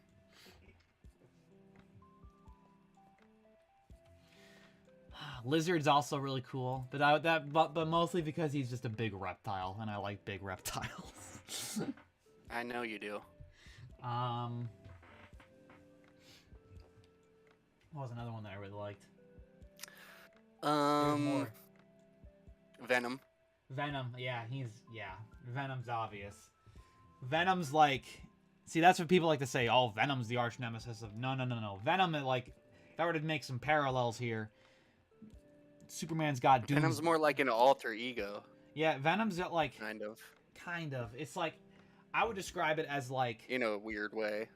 Lizard's also really cool, but mostly because he's just a big reptile, and I like big reptiles. I know you do. What was another one that I really liked? Venom. Venom, Venom's obvious. Venom's like, see, that's what people like to say. Oh, Venom's the arch nemesis of no. Venom, like, if I were to make some parallels here, Superman's got Doom. Venom's more like an alter ego. Yeah, Venom's like kind of. It's like, I would describe it as like, in a weird way.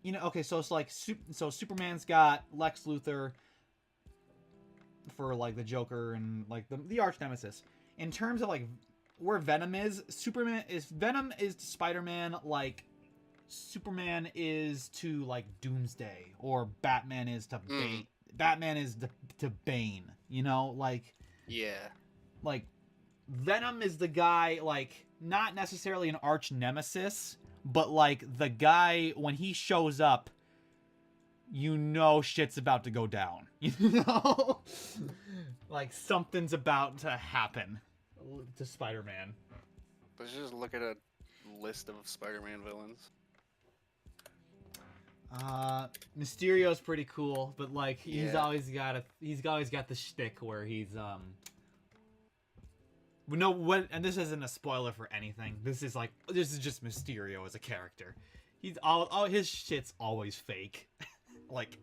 You know, okay, so it's like, so Superman's got Lex Luthor for like the Joker and like the arch nemesis. In terms of like where Venom is, Venom is to Spider-Man like Superman is to like Doomsday, or Batman is to Bane. Batman is to Bane, you know, like, yeah, like Venom is the guy, like, not necessarily an arch nemesis, but like the guy, when he shows up, you know shit's about to go down. You know? Like something's about to happen to Spider-Man. Let's just look at a list of Spider-Man villains. Mysterio's pretty cool, but like he's Yeah. always got the shtick where he's no, what, and this isn't a spoiler for anything. This is just Mysterio as a character. He's all his shit's always fake. Like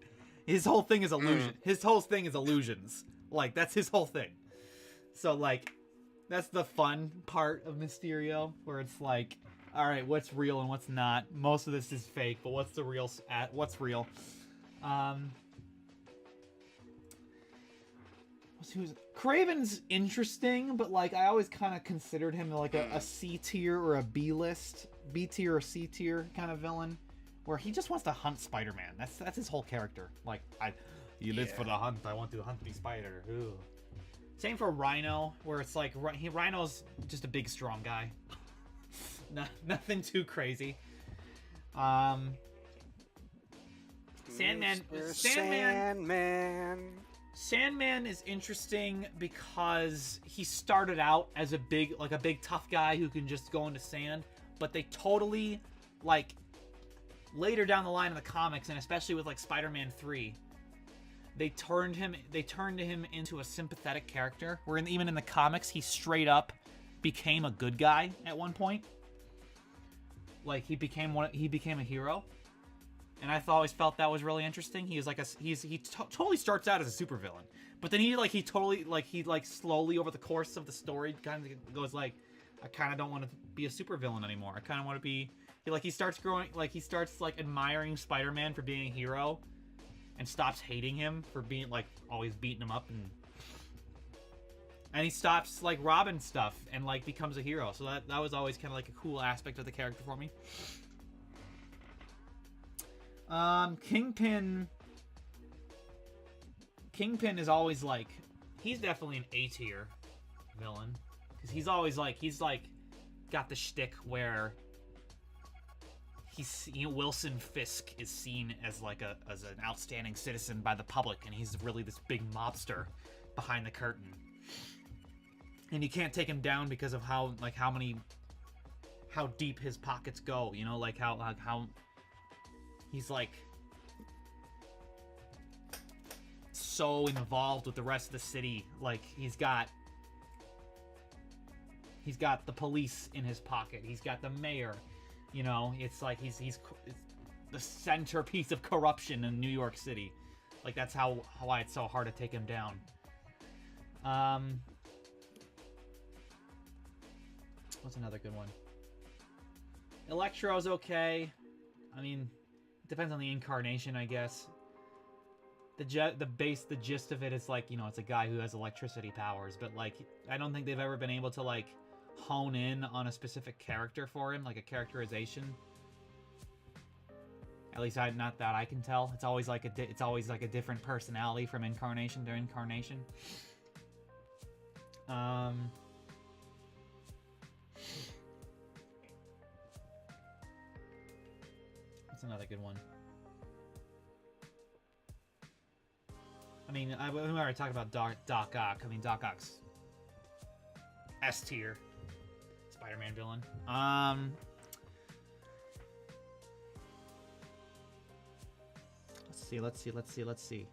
his whole thing is illusion. His whole thing is illusions. Like that's his whole thing. So like that's the fun part of Mysterio, where it's like, all right, what's real and what's not. Most of this is fake, but what's the real? What's real? Craven's interesting, but like I always kind of considered him like a C tier or a B tier or C tier kind of villain, where he just wants to hunt Spider-Man. That's his whole character. Like he lives for the hunt. I want to hunt the spider. Ooh. Same for Rhino, where it's like Rhino's just a big strong guy. Nothing too crazy. Sandman is interesting because he started out as a big tough guy who can just go into sand, but they totally, like, later down the line in the comics, and especially with like Spider-Man 3, they turned him into a sympathetic character, where even in the comics he straight up became a good guy at one point. Like he became a hero, and I always felt that was really interesting. He was like he totally starts out as a supervillain, but then he slowly over the course of the story kind of goes like, I kind of don't want to be a supervillain anymore. I kind of want to be he starts admiring Spider-Man for being a hero, and stops hating him for being like always beating him up, and he stops like robbing stuff and like becomes a hero. So that was always kind of like a cool aspect of the character for me. Kingpin is always like, he's definitely an A tier villain, because he's always got the shtick where Wilson Fisk is seen as like as an outstanding citizen by the public, and he's really this big mobster behind the curtain. And you can't take him down because of how deep his pockets go, you know, like how he's like so involved with the rest of the city. Like he's got the police in his pocket. He's got the mayor, you know. It's like he's the centerpiece of corruption in New York City. Like that's why it's so hard to take him down. What's another good one? Electro's okay. I mean, it depends on the incarnation, I guess. The gist of it is like, you know, it's a guy who has electricity powers, but like, I don't think they've ever been able to like hone in on a specific character for him, like a characterization. At least not that I can tell. It's always like a different personality from incarnation to incarnation. That's another good one. I mean, we already talked about Doc Ock. I mean, Doc Ock's S tier Spider-Man villain. Let's see.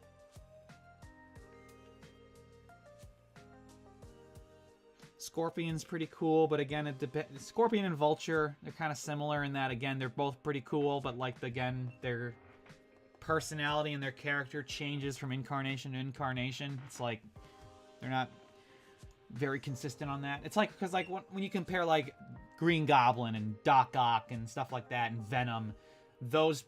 Scorpion's pretty cool, but again, it depends. Scorpion and Vulture, they're kind of similar in that, again, they're both pretty cool, but like, again, their personality and their character changes from incarnation to incarnation. It's like they're not very consistent on that. It's like, because like when you compare like Green Goblin and Doc Ock and stuff like that and Venom, those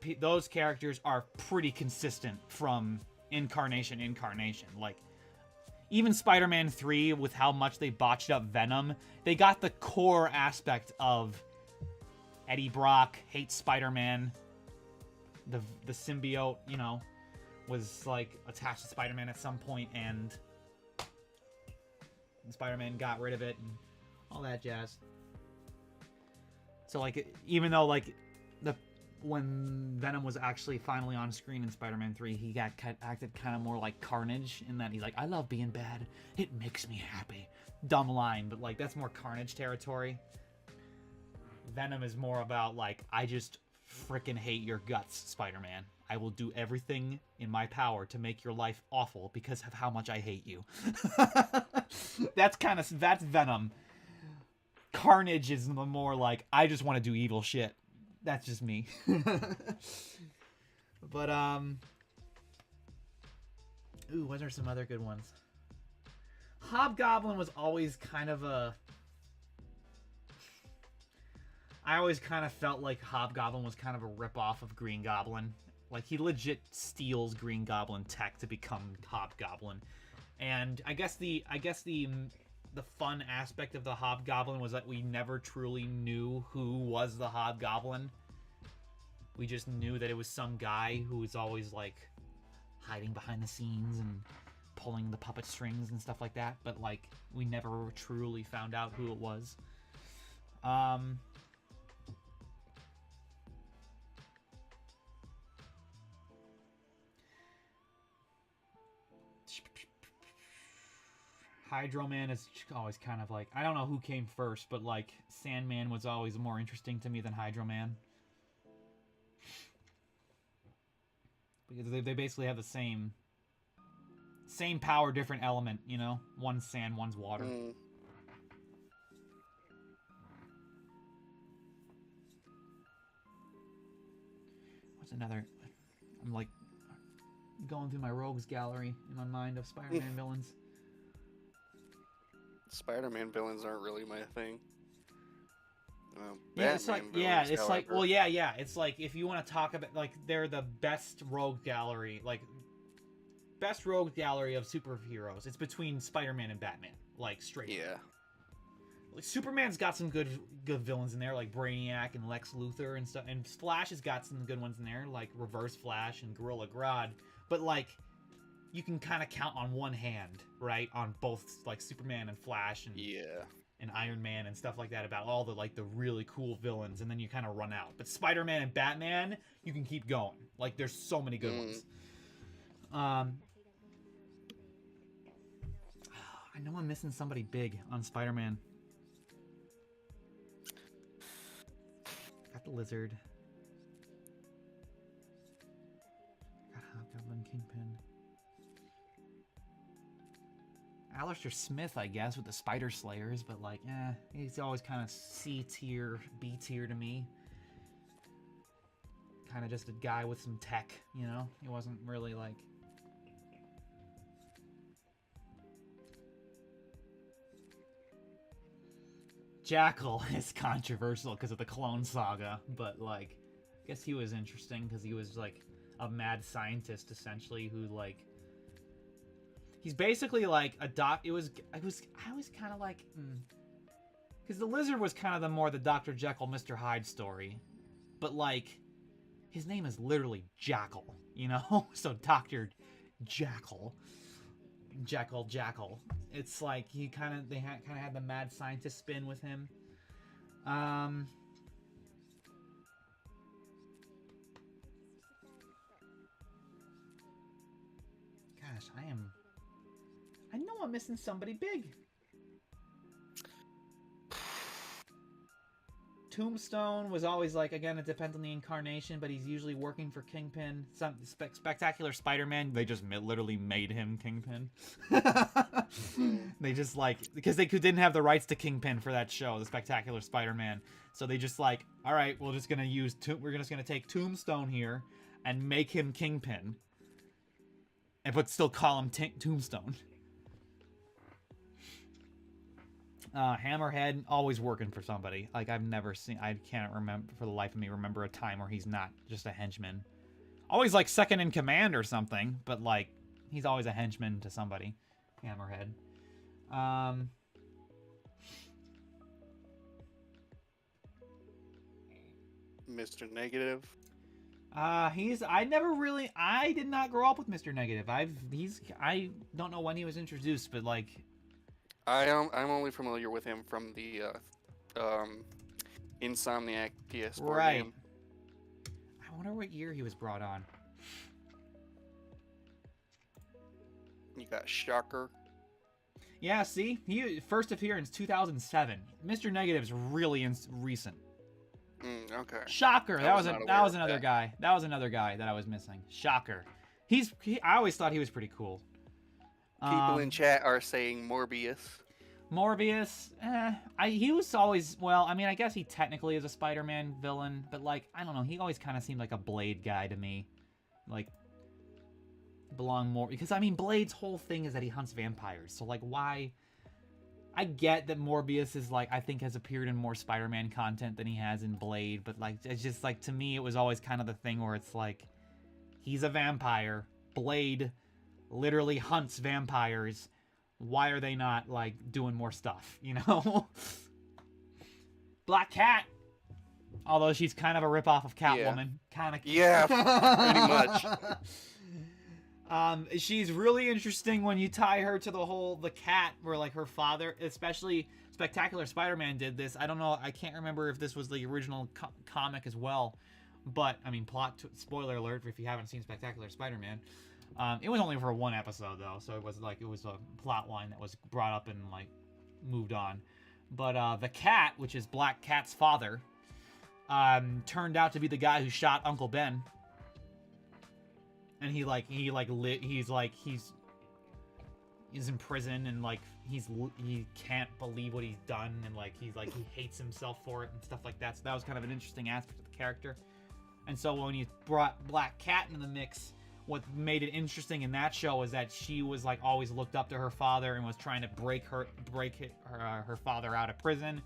characters are pretty consistent from incarnation to incarnation. Like even Spider-Man 3, with how much they botched up Venom, they got the core aspect of Eddie Brock hates Spider-Man. The symbiote, you know, was like attached to Spider-Man at some point, and Spider-Man got rid of it and all that jazz. So like, even though like when Venom was actually finally on screen in Spider-Man 3, he acted kind of more like Carnage in that he's like, I love being bad. It makes me happy. Dumb line, but like that's more Carnage territory. Venom is more about like, I just freaking hate your guts, Spider-Man. I will do everything in my power to make your life awful because of how much I hate you. that's Venom. Carnage is more like, I just want to do evil shit. That's just me. But, ooh, what are some other good ones? Hobgoblin was always kind of a... I always kind of felt like Hobgoblin was kind of a ripoff of Green Goblin. Like, he legit steals Green Goblin tech to become Hobgoblin. And I guess the fun aspect of the Hobgoblin was that we never truly knew who was the Hobgoblin. We just knew that it was some guy who was always, like, hiding behind the scenes and pulling the puppet strings and stuff like that. But, like, we never truly found out who it was. Hydro Man is always kind of like, I don't know who came first, but like Sandman was always more interesting to me than Hydro Man. Because they basically have the same power, different element, you know? One's sand, one's water. What's another? I'm like going through my rogues gallery in my mind of Spider-Man villains. Spider-Man villains aren't really my thing. Yeah, it's like, yeah, it's like, well, yeah. It's like, if you want to talk about, like, they're the best rogue gallery, like, best rogue gallery of superheroes. It's between Spider-Man and Batman, like, straight. Yeah. Like, Superman's got some good villains in there, like Brainiac and Lex Luthor and stuff, and Flash has got some good ones in there, like Reverse Flash and Gorilla Grodd. But like, you can kind of count on one hand, right, on both like Superman and Flash and Iron Man and stuff like that, about all the like the really cool villains, and then you kind of run out. But Spider-Man and Batman, you can keep going. Like, there's so many good ones. I know I'm missing somebody big on Spider-Man. Got the Lizard. Got Hobgoblin, Kingpin. Alistair Smith, I guess, with the Spider Slayers, but like, he's always kind of C tier, B tier to me. Kind of just a guy with some tech, you know? He wasn't really like... Jackal is controversial because of the Clone Saga, but like, I guess he was interesting because he was like a mad scientist essentially who like, he's basically like a doc. I was kind of like, because the Lizard was kind of the Dr. Jekyll, Mr. Hyde story, but like, his name is literally Jackal, you know? So Dr. Jackal. Jackal. It's like they kind of had the mad scientist spin with him. Gosh, I know I'm missing somebody big. Tombstone was always like, again, it depends on the incarnation, but he's usually working for Kingpin. Some Spectacular Spider-Man, they just literally made him Kingpin. They just like, because they didn't have the rights to Kingpin for that show, the Spectacular Spider-Man. So they just like, all right, we're just gonna take Tombstone here and make him Kingpin, but still call him Tombstone. Hammerhead, always working for somebody. Like, I can't remember for the life of me remember a time where he's not just a henchman. Always like second in command or something, but like, he's always a henchman to somebody. Hammerhead. Mr. Negative. I did not grow up with Mr. Negative. I don't know when he was introduced, but like, I'm only familiar with him from the Insomniac PS4 right. game. wonder what year he was brought on. You got Shocker. Yeah, see? He first appearance 2007. Mr. Negative's really recent. Okay. Shocker. I That was was not that aware was of another that. guy. That was another guy that I was missing. Shocker. I always thought he was pretty cool. People in chat are saying Morbius. Morbius, he was always, well, I mean, I guess he technically is a Spider-Man villain, but, like, I don't know, he always kind of seemed like a Blade guy to me. Like, belong more, because, I mean, Blade's whole thing is that he hunts vampires, so, like, why? I get that Morbius is, like, I think has appeared in more Spider-Man content than he has in Blade, but, like, it's just, like, to me, it was always kind of the thing where it's, like, he's a vampire, Blade literally hunts vampires. Why are they not, like, doing more stuff, you know? Black Cat. Although she's kind of a ripoff of Catwoman. Kind of. Yeah, pretty much. She's really interesting when you tie her to the cat, where, like, her father, especially Spectacular Spider-Man did this. I don't know, I can't remember if this was the original comic as well. But, I mean, spoiler alert if you haven't seen Spectacular Spider-Man. It was only for one episode, though, so it was a plot line that was brought up and, like, moved on. But, the cat, which is Black Cat's father, turned out to be the guy who shot Uncle Ben. And he's in prison, and, like, he can't believe what he's done, and, like, he hates himself for it and stuff like that. So that was kind of an interesting aspect of the character. And so when you brought Black Cat into the mix, what made it interesting in that show is that she was, like, always looked up to her father and was trying to break her father out of prison.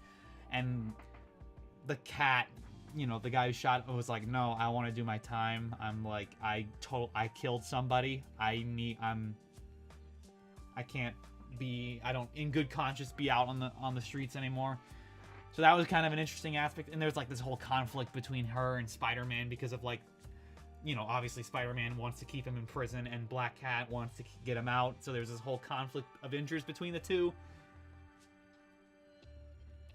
And the cat, you know, the guy who shot was like, no, I want to do my time. I'm like, I killed somebody. I don't in good conscience be out on the streets anymore. So that was kind of an interesting aspect. And there's, like, this whole conflict between her and Spider-Man because of, like, you know, obviously Spider-Man wants to keep him in prison and Black Cat wants to get him out. So there's this whole conflict of interest between the two.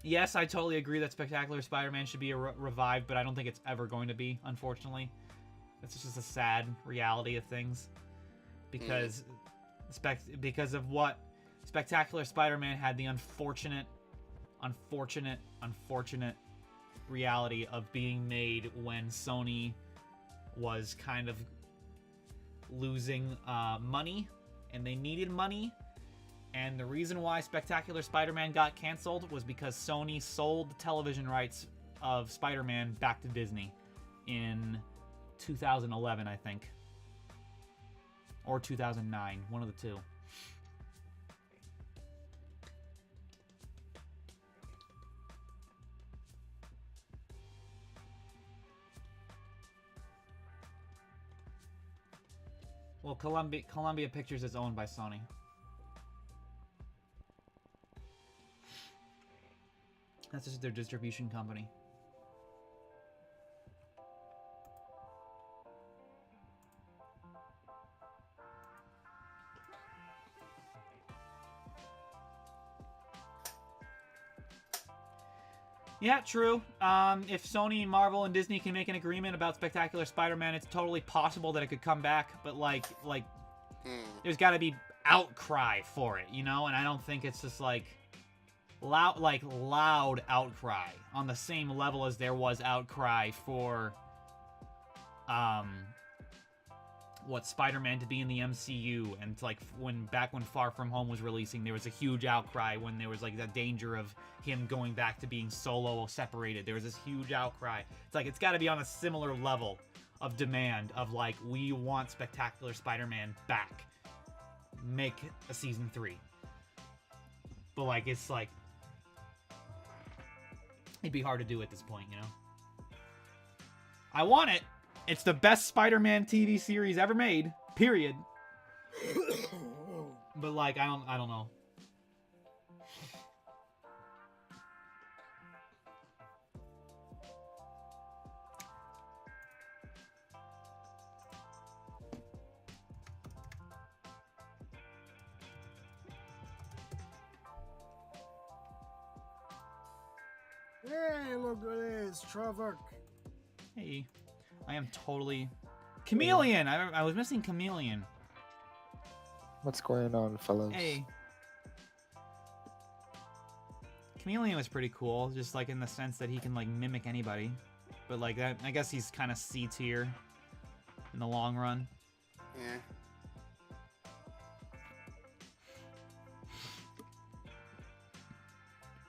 Yes, I totally agree that Spectacular Spider-Man should be revived, but I don't think it's ever going to be, unfortunately. It's just a sad reality of things. Because of what Spectacular Spider-Man had the unfortunate reality of being made when Sony was kind of losing money, and they needed money. And the reason why Spectacular Spider-Man got canceled was because Sony sold the television rights of Spider-Man back to Disney in 2011, I think. Or 2009, one of the two. Well, Columbia Pictures is owned by Sony. That's just their distribution company. Yeah, true. If Sony, Marvel, and Disney can make an agreement about Spectacular Spider-Man, it's totally possible that it could come back. But there's got to be outcry for it, you know. And I don't think it's just like loud outcry on the same level as there was outcry for what Spider-Man to be in the MCU, and back when Far From Home was releasing, there was a huge outcry when there was like that danger of him going back to being solo separated. There was this huge outcry. It's like it's got to be on a similar level of demand of like, we want Spectacular Spider-Man back. Make a season 3. But like, it's like, it'd be hard to do at this point, you know? I want it. It's the best Spider-Man TV series ever made, period. But like, I don't know. Hey, look at this, Trevor. Hey. I am totally... Chameleon! I was missing Chameleon. What's going on, fellows? Hey. Chameleon was pretty cool, just like in the sense that he can like mimic anybody. But like that, I guess he's kind of C tier in the long run. Yeah.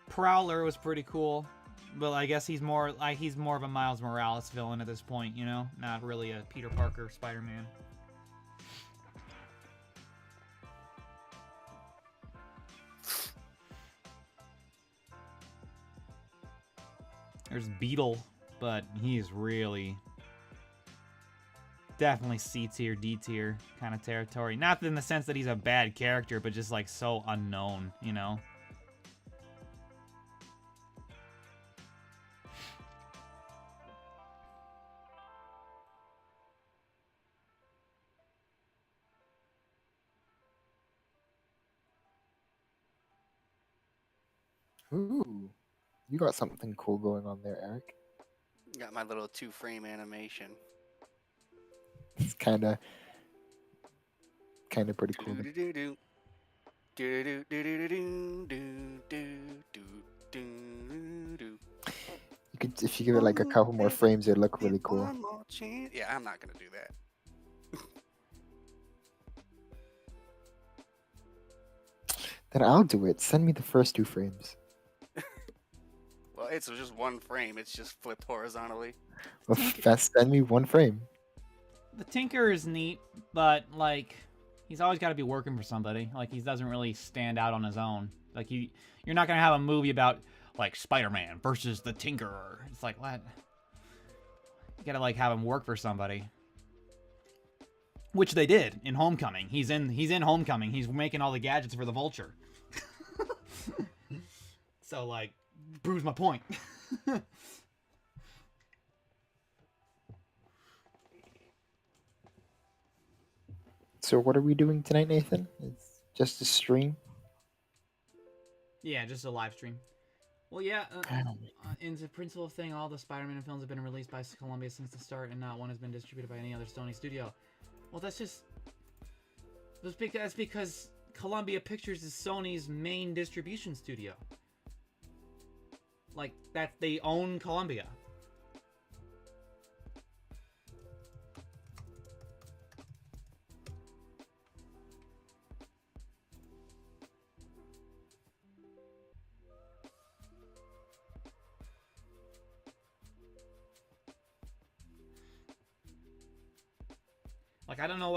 Prowler was pretty cool, but I guess he's more of a Miles Morales villain at this point, you know, not really a Peter Parker Spider-Man. There's Beetle, but he's really definitely C tier, D tier kind of territory. Not in the sense that he's a bad character, but just like so unknown, you know. Ooh, you got something cool going on there, Eric. Got my little 2-frame animation. It's kind of pretty cool. Do-do-do-do. Do-do-do-do-do-do-do-do-do-do. You could, if you give it like a couple more frames, it'd look really cool. One more chance. Yeah, I'm not gonna do that. Then I'll do it. Send me the first 2 frames. Well, it's just 1 frame. It's just flipped horizontally. Well, send me 1 frame. The Tinker is neat, but like he's always got to be working for somebody. Like he doesn't really stand out on his own. Like you're not gonna have a movie about like Spider-Man versus the Tinkerer. It's like what? You gotta like have him work for somebody. Which they did in Homecoming. He's in Homecoming. He's making all the gadgets for the Vulture. So like, proves my point. So what are we doing tonight, Nathan? It's just a stream? Yeah, just a live stream. Well, yeah, in the principal thing, all the Spider-Man films have been released by Columbia since the start, and not one has been distributed by any other Sony studio. Well, that's because Columbia Pictures is Sony's main distribution studio. Like, that they own Columbia. Like, I don't know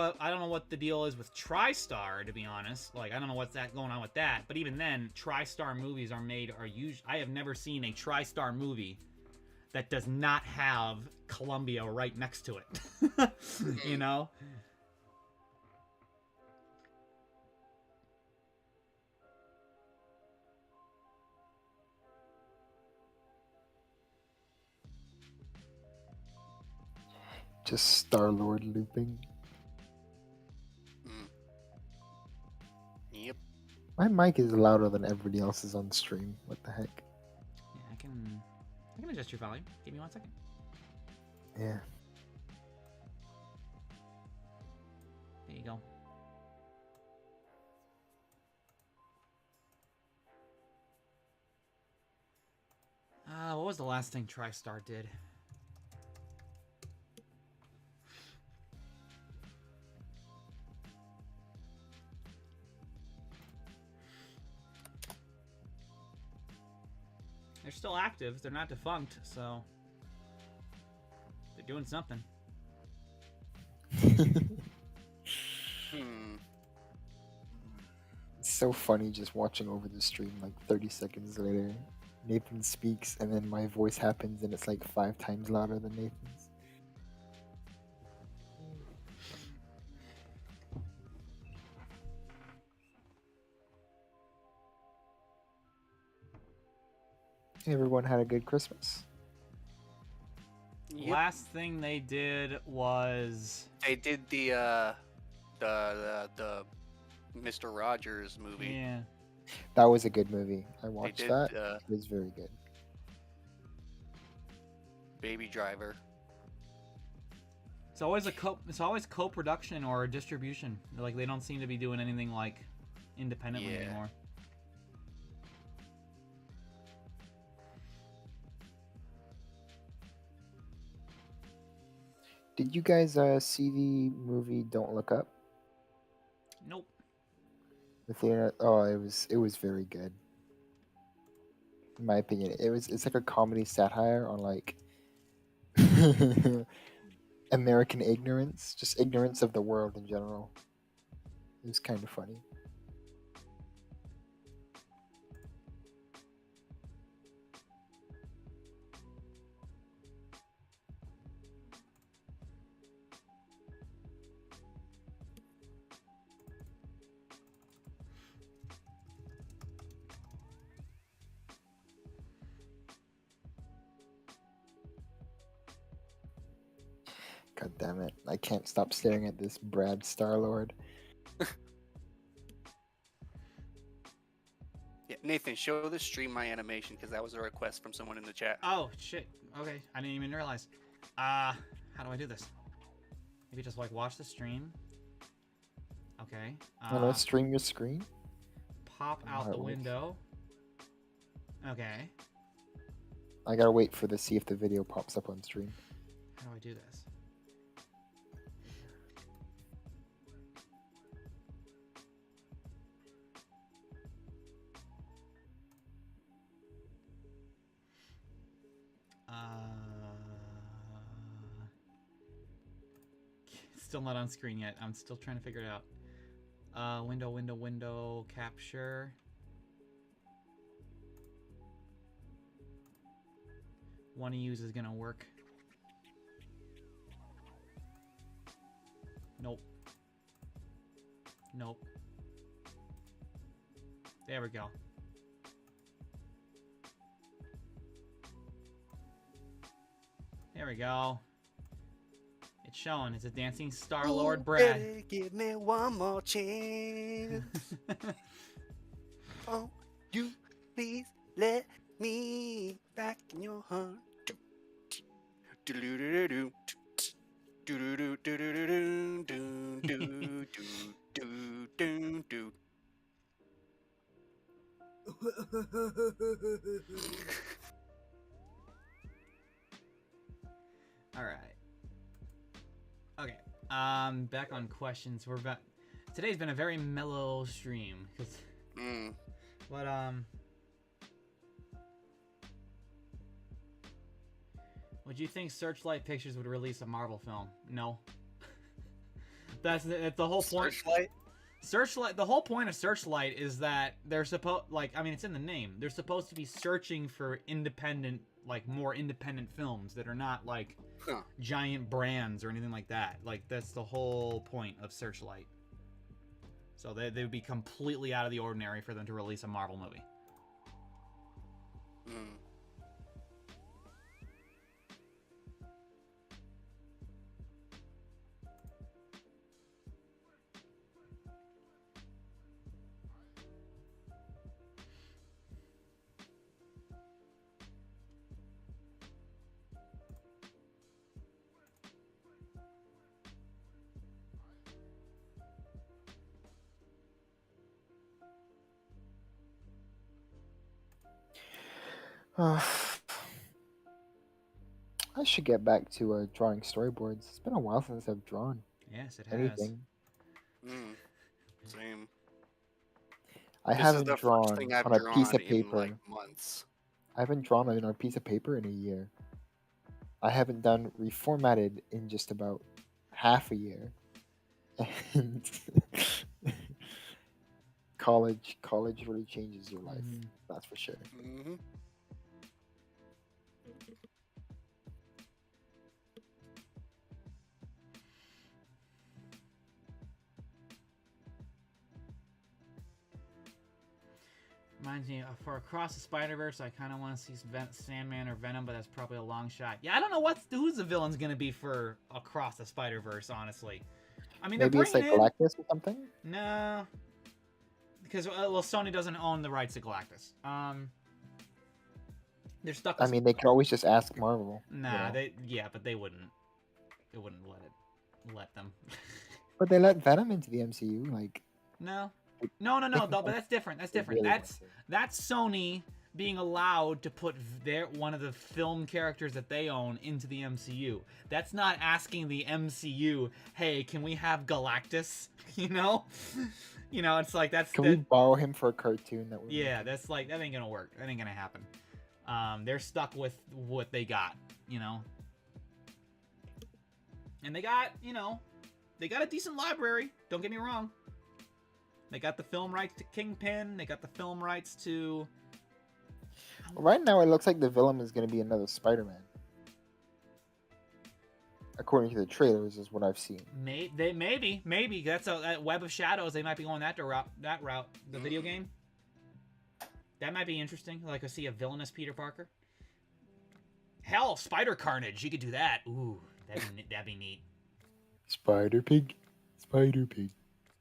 what the deal is with TriStar, to be honest. Like, I don't know what's going on with that. But even then, TriStar movies are usually. I have never seen a TriStar movie that does not have Columbia right next to it. You know? Just Star-Lord looping. Yep. My mic is louder than everybody else's on stream. What the heck? Yeah, I can adjust your volume. Give me 1 second. Yeah. There you go. What was the last thing TriStar did? They're still active. They're not defunct, so they're doing something. It's so funny just watching over the stream. Like 30 seconds later, Nathan speaks, and then my voice happens, and it's like 5 times louder than Nathan's. Everyone had a good Christmas. Yep. Last thing they did was They did the Mr. Rogers movie. yeah. That was a good movie. I They watched did that. It was very good. Baby Driver. It's always co-production or distribution. Like they don't seem to be doing anything like independently Yeah. anymore. Did you guys see the movie Don't Look Up? Nope. The theater. Oh, it was very good. In my opinion, it's like a comedy satire on like American ignorance, just ignorance of the world in general. It was kind of funny. God damn it. I can't stop staring at this Brad Star-Lord. Yeah, Nathan, show the stream my animation because that was a request from someone in the chat. Oh shit. Okay, I didn't even realize. How do I do this? Maybe just like watch the stream. Okay. Let's stream your screen. Pop I don't know out how the it works. window. Okay. I gotta wait for see if the video pops up on stream. How do I do this? Still not on screen yet. I'm still trying to figure it out. Window, capture. One of yous is gonna work. Nope. Nope. There we go. There we go. It's showing. It's a dancing Star-Lord Brad. Baby, give me one more chance. Oh, you please let me back in your heart. Do-do-do-do-do. Do-do-do-do-do-do. Do-do-do-do-do. All right. Okay. Back on questions. We're back. Today's been a very mellow stream, but would you think Searchlight Pictures would release a Marvel film? No. That's the whole point. Searchlight. The whole point of Searchlight is that they're supposed, I mean, it's in the name. They're supposed to be searching for independent, more independent films that are not giant brands or anything like that. That's the whole point of Searchlight. So they would be completely out of the ordinary for them to release a Marvel movie. I should get back to drawing storyboards. It's been a while since I've drawn Yes, it has. anything. Same. I This haven't is the drawn first thing I've on a drawn piece of in paper. months. I haven't drawn on a piece of paper in a year. I haven't done reformatted in just about half a year. And college really changes your life. That's for sure. Reminds me, for Across the Spider-Verse, I kind of want to see Sandman or Venom, but that's probably a long shot. Yeah, I don't know who's the villain's going to be for Across the Spider-Verse, honestly. I mean, Maybe it's like Galactus or something? No. Because, Sony doesn't own the rights to Galactus. They're stuck with... I mean, they could always just ask Marvel. Nah, but they wouldn't. They wouldn't let it. let them. But they let Venom into the MCU, like. No, but that's different. That's different. Really That's Sony being allowed to put one of the film characters that they own into the MCU. That's not asking the MCU, hey, can we have Galactus? You know, it's like that's. Can we borrow him for a cartoon that? Yeah, that's like that ain't gonna work. That ain't gonna happen. They're stuck with what they got, and they got a decent library. Don't get me wrong. They got the film rights to Kingpin. They got the film rights to. Right now, it looks like the villain is going to be another Spider-Man. According to the trailers, is what I've seen. Maybe that's that Web of Shadows. They might be going that route. The video game. That might be interesting. Like I see a villainous Peter Parker. Hell, Spider Carnage. You could do that. Ooh, that'd be neat. Spider Pig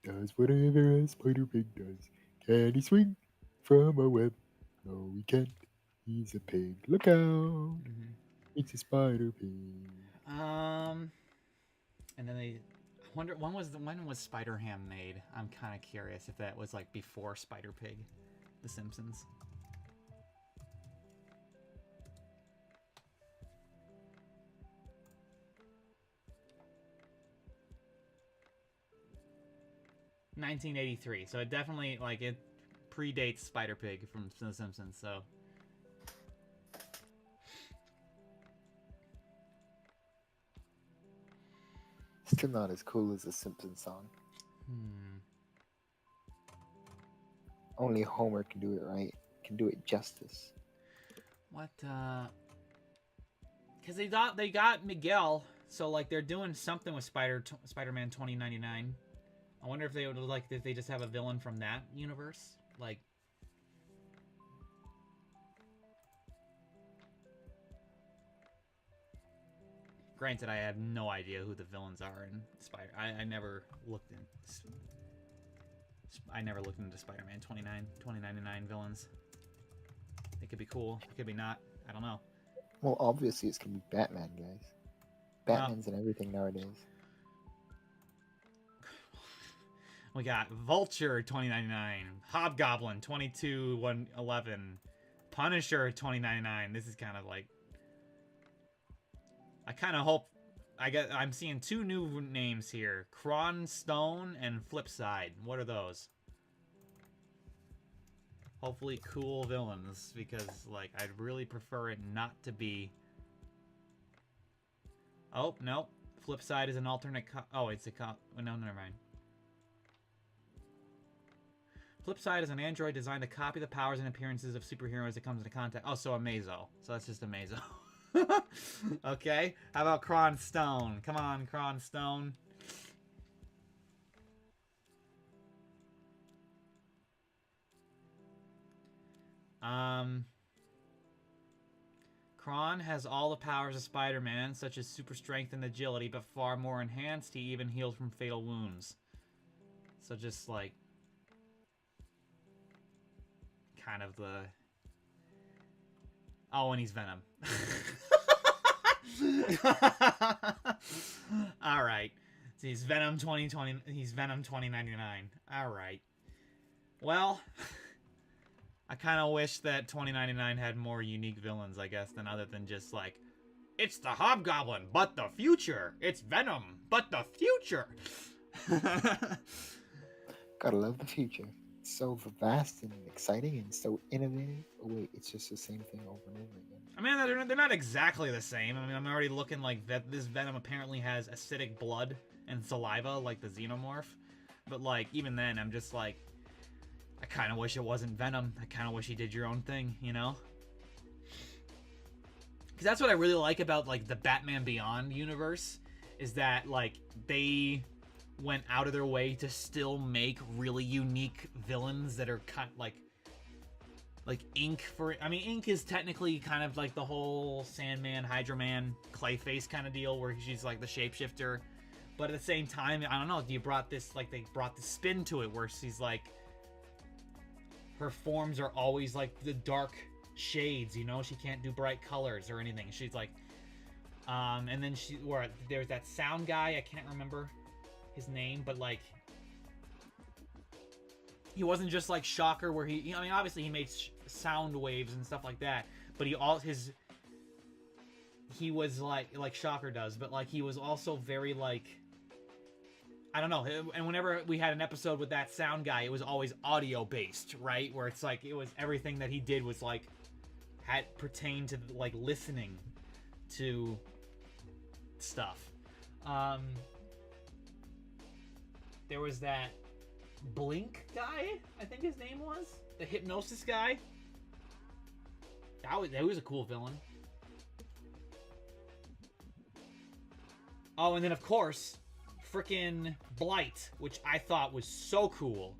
does whatever a Spider Pig does. Can he swing from a web? No, he can't. He's a pig. Look out! Mm-hmm. It's a Spider Pig. And then I wonder when was Spider Ham made? I'm kind of curious if that was like before Spider Pig, The Simpsons. $1983, so it definitely it predates Spider Pig from The Simpsons. So still not as cool as the Simpsons song. Only Homer can do it right. Can do it justice. What? Because they got Miguel, so they're doing something with Spider-Man 2099. I wonder if they would if they just have a villain from that universe, Granted, I have no idea who the villains are in Spider. I never looked in. I never looked into Spider-Man 2099 villains. It could be cool. It could be not. I don't know. Well, obviously it's gonna be Batman, guys. Batman's in everything nowadays. We got Vulture 2099, Hobgoblin 22111, Punisher 2099. This is kind of I kind of hope I'm seeing two new names here, Kron Stone and Flipside. What are those? Hopefully cool villains, because I'd really prefer it not to be. Oh no, Flipside is an alternate. It's a no, never mind. Flipside is an android designed to copy the powers and appearances of superheroes that comes into contact. Oh, so Amazo. So that's just Amazo. Okay. How about Kron Stone? Come on, Kron Stone. Kron has all the powers of Spider-Man, such as super strength and agility, but far more enhanced. He even heals from fatal wounds. So just kind of the... Oh, and he's Venom. Alright. So he's Venom 2020. He's Venom 2099. Alright. Well, I kind of wish that 2099 had more unique villains, I guess, than other than just it's the Hobgoblin, but the future. It's Venom, but the future. Gotta love the future. So vast and exciting and so innovative. Oh wait, it's just the same thing over and over again. I mean, they're not exactly the same. I mean, I'm already looking that this Venom apparently has acidic blood and saliva like the Xenomorph. But even then, I'm just I kind of wish it wasn't Venom. I kind of wish he did your own thing, Because that's what I really like about the Batman Beyond universe, is that they went out of their way to still make really unique villains that are kind of Ink for... I mean, Ink is technically kind of the whole Sandman, Hydra Man, Clayface kind of deal where she's the shapeshifter. But at the same time, I don't know, you brought this, they brought the spin to it where she's her forms are always the dark shades, she can't do bright colors or anything. She's And then there's that sound guy. I can't remember his name, but like he wasn't just like Shocker, where I mean, obviously he made sound waves and stuff like that, but he was like Shocker does, but like he was also very like, I don't know. And whenever we had an episode with that sound guy, it was always audio based, right? Where it's like it was everything that he did was like had pertained to like listening to stuff. There was that Blink guy, I think his name was, the hypnosis guy. That was a cool villain. Oh, and then of course, frickin' Blight, which I thought was so cool,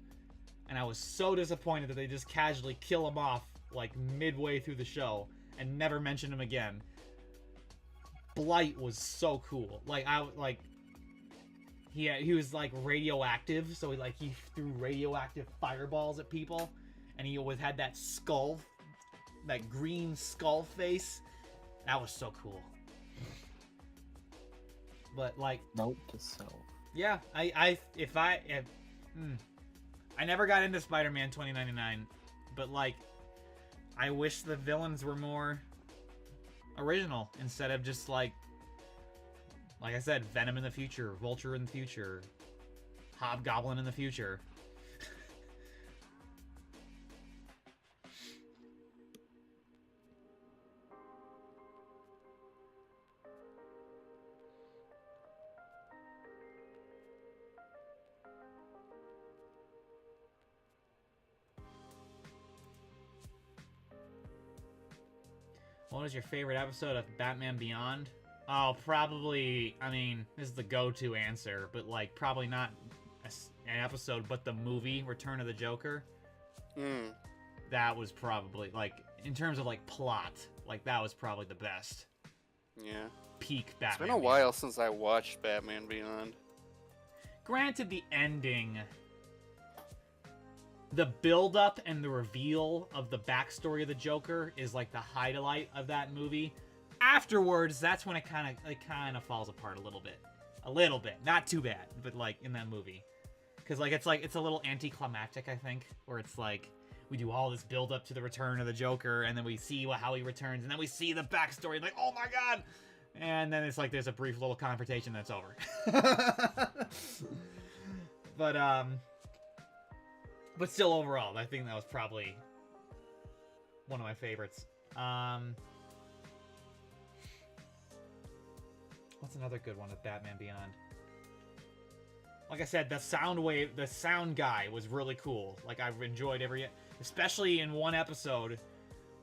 and I was so disappointed that they just casually kill him off like midway through the show and never mention him again. Blight was so cool. He was like radioactive, so he threw radioactive fireballs at people, and he always had that skull, that green skull face. That was so cool. But like, note to self. Yeah, I never got into Spider-Man 2099, but like, I wish the villains were more original instead of just like I said, Venom in the future, Vulture in the future, Hobgoblin in the future. What was your favorite episode of Batman Beyond? Oh, probably, I mean, this is the go-to answer, but like, probably not an episode, but the movie, Return of the Joker. That was probably, like, in terms of like plot, like that was probably the best. Yeah. Peak Batman. It's been a while since I watched Batman Beyond. Granted, the ending, the build-up and the reveal of the backstory of the Joker is like the highlight of that movie. Afterwards, that's when it kind of falls apart a little bit, not too bad, but like in that movie, because like it's a little anticlimactic, I think, where it's like we do all this build up to the return of the Joker, and then we see how he returns, and then we see the backstory, like, oh my god, and then it's like there's a brief little confrontation that's over. But still, overall, I think that was probably one of my favorites. What's another good one of Batman Beyond? Like I said, the sound guy was really cool. Like, I've enjoyed especially in one episode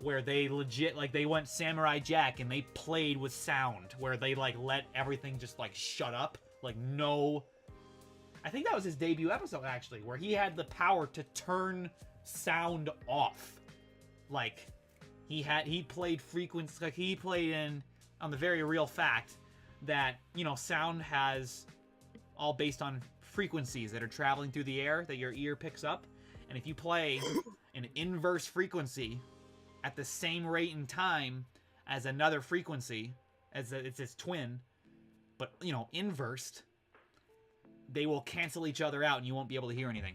where they legit, like, they went Samurai Jack and they played with sound, where they, like, let everything just, like, shut up. Like, no... I think that was his debut episode, actually, where he had the power to turn sound off. Like, he played frequency, like, he played on the very real fact that, you know, sound has all based on frequencies that are traveling through the air that your ear picks up. And if you play an inverse frequency at the same rate and time as another frequency, it's its twin, but, you know, inversed, they will cancel each other out and you won't be able to hear anything.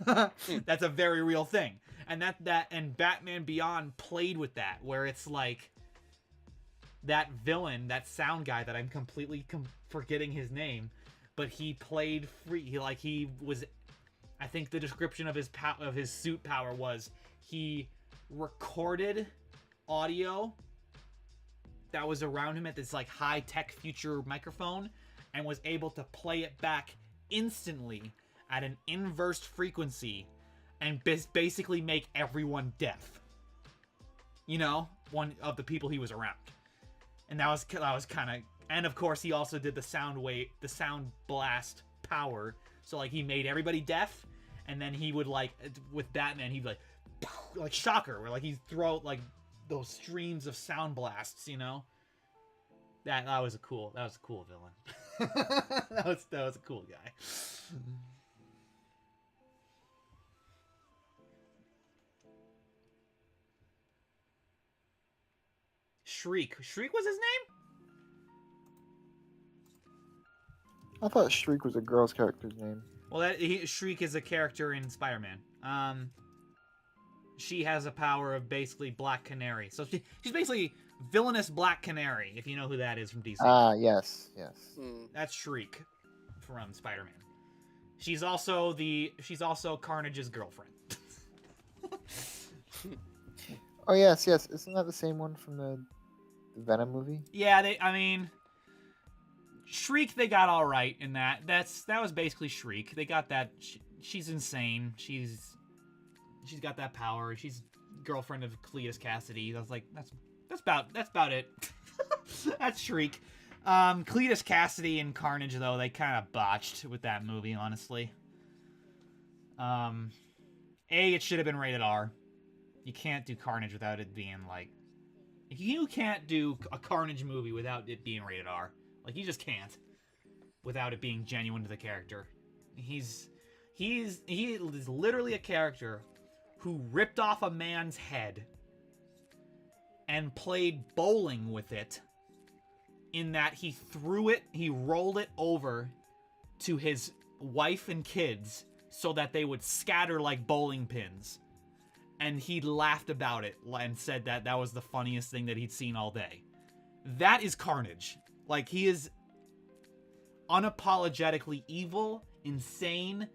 That's a very real thing. And and Batman Beyond played with that, where it's like that villain, that sound guy that I'm completely forgetting his name, but he played free. He was, I think the description of his suit power was he recorded audio that was around him at this like high-tech future microphone and was able to play it back instantly at an inverse frequency and basically make everyone deaf. You know, one of the people he was around. And that was kind of, and of course he also did the sound blast power. So like he made everybody deaf, and then he would like, with Batman, he'd like Shocker, where like he'd throw like those streams of sound blasts, you know? That was a cool villain. that was a cool guy. Shriek was his name? I thought Shriek was a girl's character's name. Well, Shriek is a character in Spider-Man. She has a power of basically Black Canary. So she's basically villainous Black Canary, if you know who that is from DC. Ah, yes. That's Shriek from Spider-Man. She's also Carnage's girlfriend. Oh, yes. Isn't that the same one from the Venom movie? Yeah, Shriek they got all right in that. That was basically Shriek. They got that. She's insane. She's got that power. She's girlfriend of Cletus Cassidy. I was like, that's about it. That's Shriek. Cletus Cassidy and Carnage though, they kind of botched with that movie, honestly. It should have been rated R. You can't do Carnage without it being like, you can't do a Carnage movie without it being rated R. Like, you just can't without it being genuine to the character. He is literally a character who ripped off a man's head and played bowling with it, in that he rolled it over to his wife and kids so that they would scatter like bowling pins. And he laughed about it and said that was the funniest thing that he'd seen all day. That is Carnage. Like, he is unapologetically evil, insane,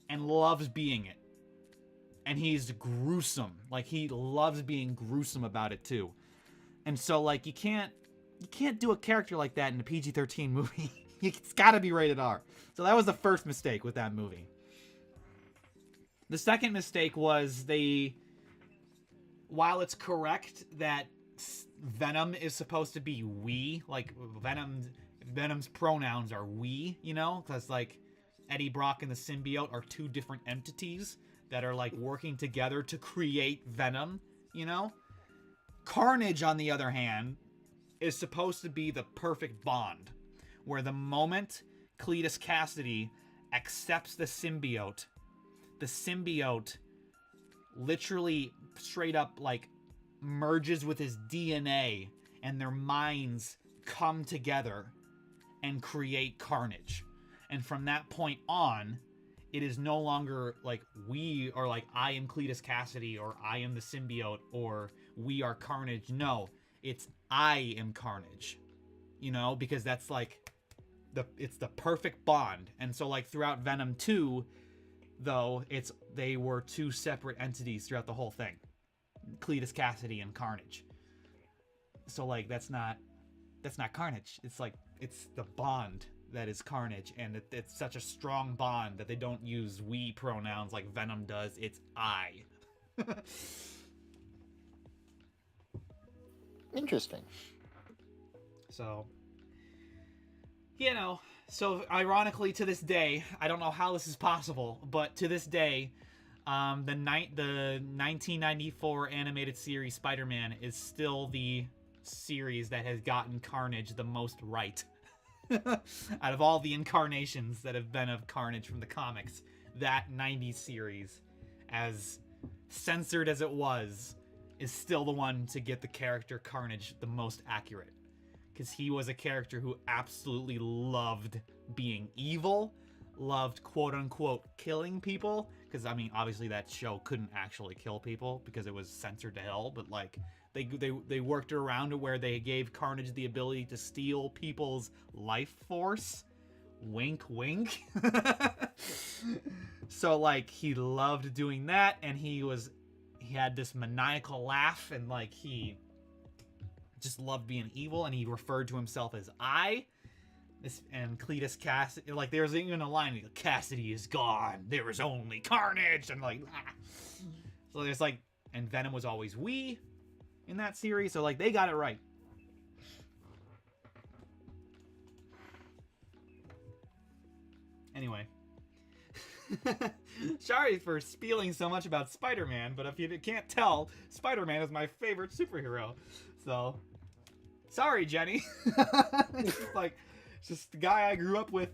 and loves being it. And he's gruesome. Like, he loves being gruesome about it too. And so, like, you can't do a character like that in a PG-13 movie. It's gotta be rated R. So that was the first mistake with that movie. The second mistake was while it's correct that Venom is supposed to be we, like Venom's pronouns are we, you know, because like Eddie Brock and the symbiote are two different entities that are like working together to create Venom, you know. Carnage, on the other hand, is supposed to be the perfect bond, where the moment Cletus Cassidy accepts the symbiote literally straight up like merges with his DNA, and their minds come together and create Carnage. And from that point on, it is no longer like we are like I am Cletus Cassidy or I am the symbiote or we are Carnage. No, it's I am Carnage. You know, because that's like it's the perfect bond. And so like throughout Venom 2, though, they were two separate entities throughout the whole thing. Cletus Cassidy and Carnage. So like that's not Carnage. It's like it's the bond that is Carnage, and it's such a strong bond that they don't use we pronouns like Venom does. It's I. Interesting. So, you know, so ironically to this day, I don't know how this is possible, but to this day, the 1994 animated series Spider-Man is still the series that has gotten Carnage the most right. Out of all the incarnations that have been of Carnage from the comics, that 90s series, as censored as it was, is still the one to get the character Carnage the most accurate. Because he was a character who absolutely loved being evil, loved quote-unquote killing people, because, I mean, obviously that show couldn't actually kill people because it was censored to hell, but, like, they worked around it where they gave Carnage the ability to steal people's life force. Wink, wink. So, like, he loved doing that, and he had this maniacal laugh, and, like, he just loved being evil, and he referred to himself as I. And Cletus Cassidy, like, there's even a line, Cassidy is gone, there is only Carnage, and like, ah. So there's like, and Venom was always we in that series, so like, they got it right. Anyway. Sorry for spieling so much about Spider-Man, but if you can't tell, Spider-Man is my favorite superhero. So, sorry, Jenny. It's like, it's just the guy I grew up with.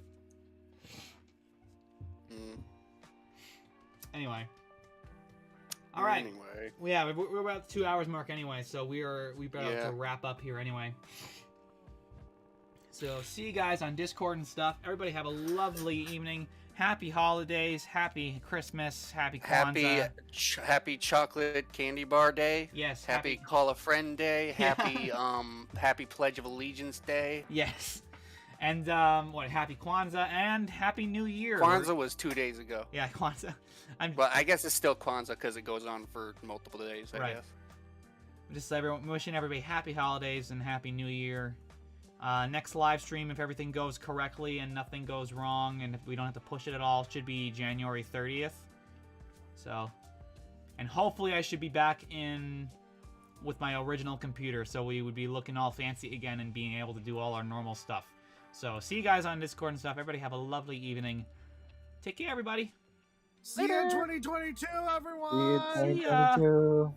Anyway. All right. Anyway. Yeah, we're about the 2 hours mark anyway, so we better Yeah. to wrap up here anyway. So see you guys on Discord and stuff. Everybody have a lovely evening. Happy holidays. Happy Christmas. Happy Kwanzaa. Happy chocolate candy bar day. Yes. Happy call a friend day. Happy happy Pledge of Allegiance day. Yes. And happy Kwanzaa and Happy New Year. Kwanzaa was 2 days ago. Yeah, Kwanzaa. But I guess it's still Kwanzaa because it goes on for multiple days, I guess. Just wishing everybody happy holidays and Happy New Year. Next live stream, if everything goes correctly and nothing goes wrong and if we don't have to push it at all, should be January 30th. So, and hopefully I should be back in with my original computer, so we would be looking all fancy again and being able to do all our normal stuff. So, see you guys on Discord and stuff. Everybody have a lovely evening. Take care, everybody. See you in 2022, everyone. See you in 2022.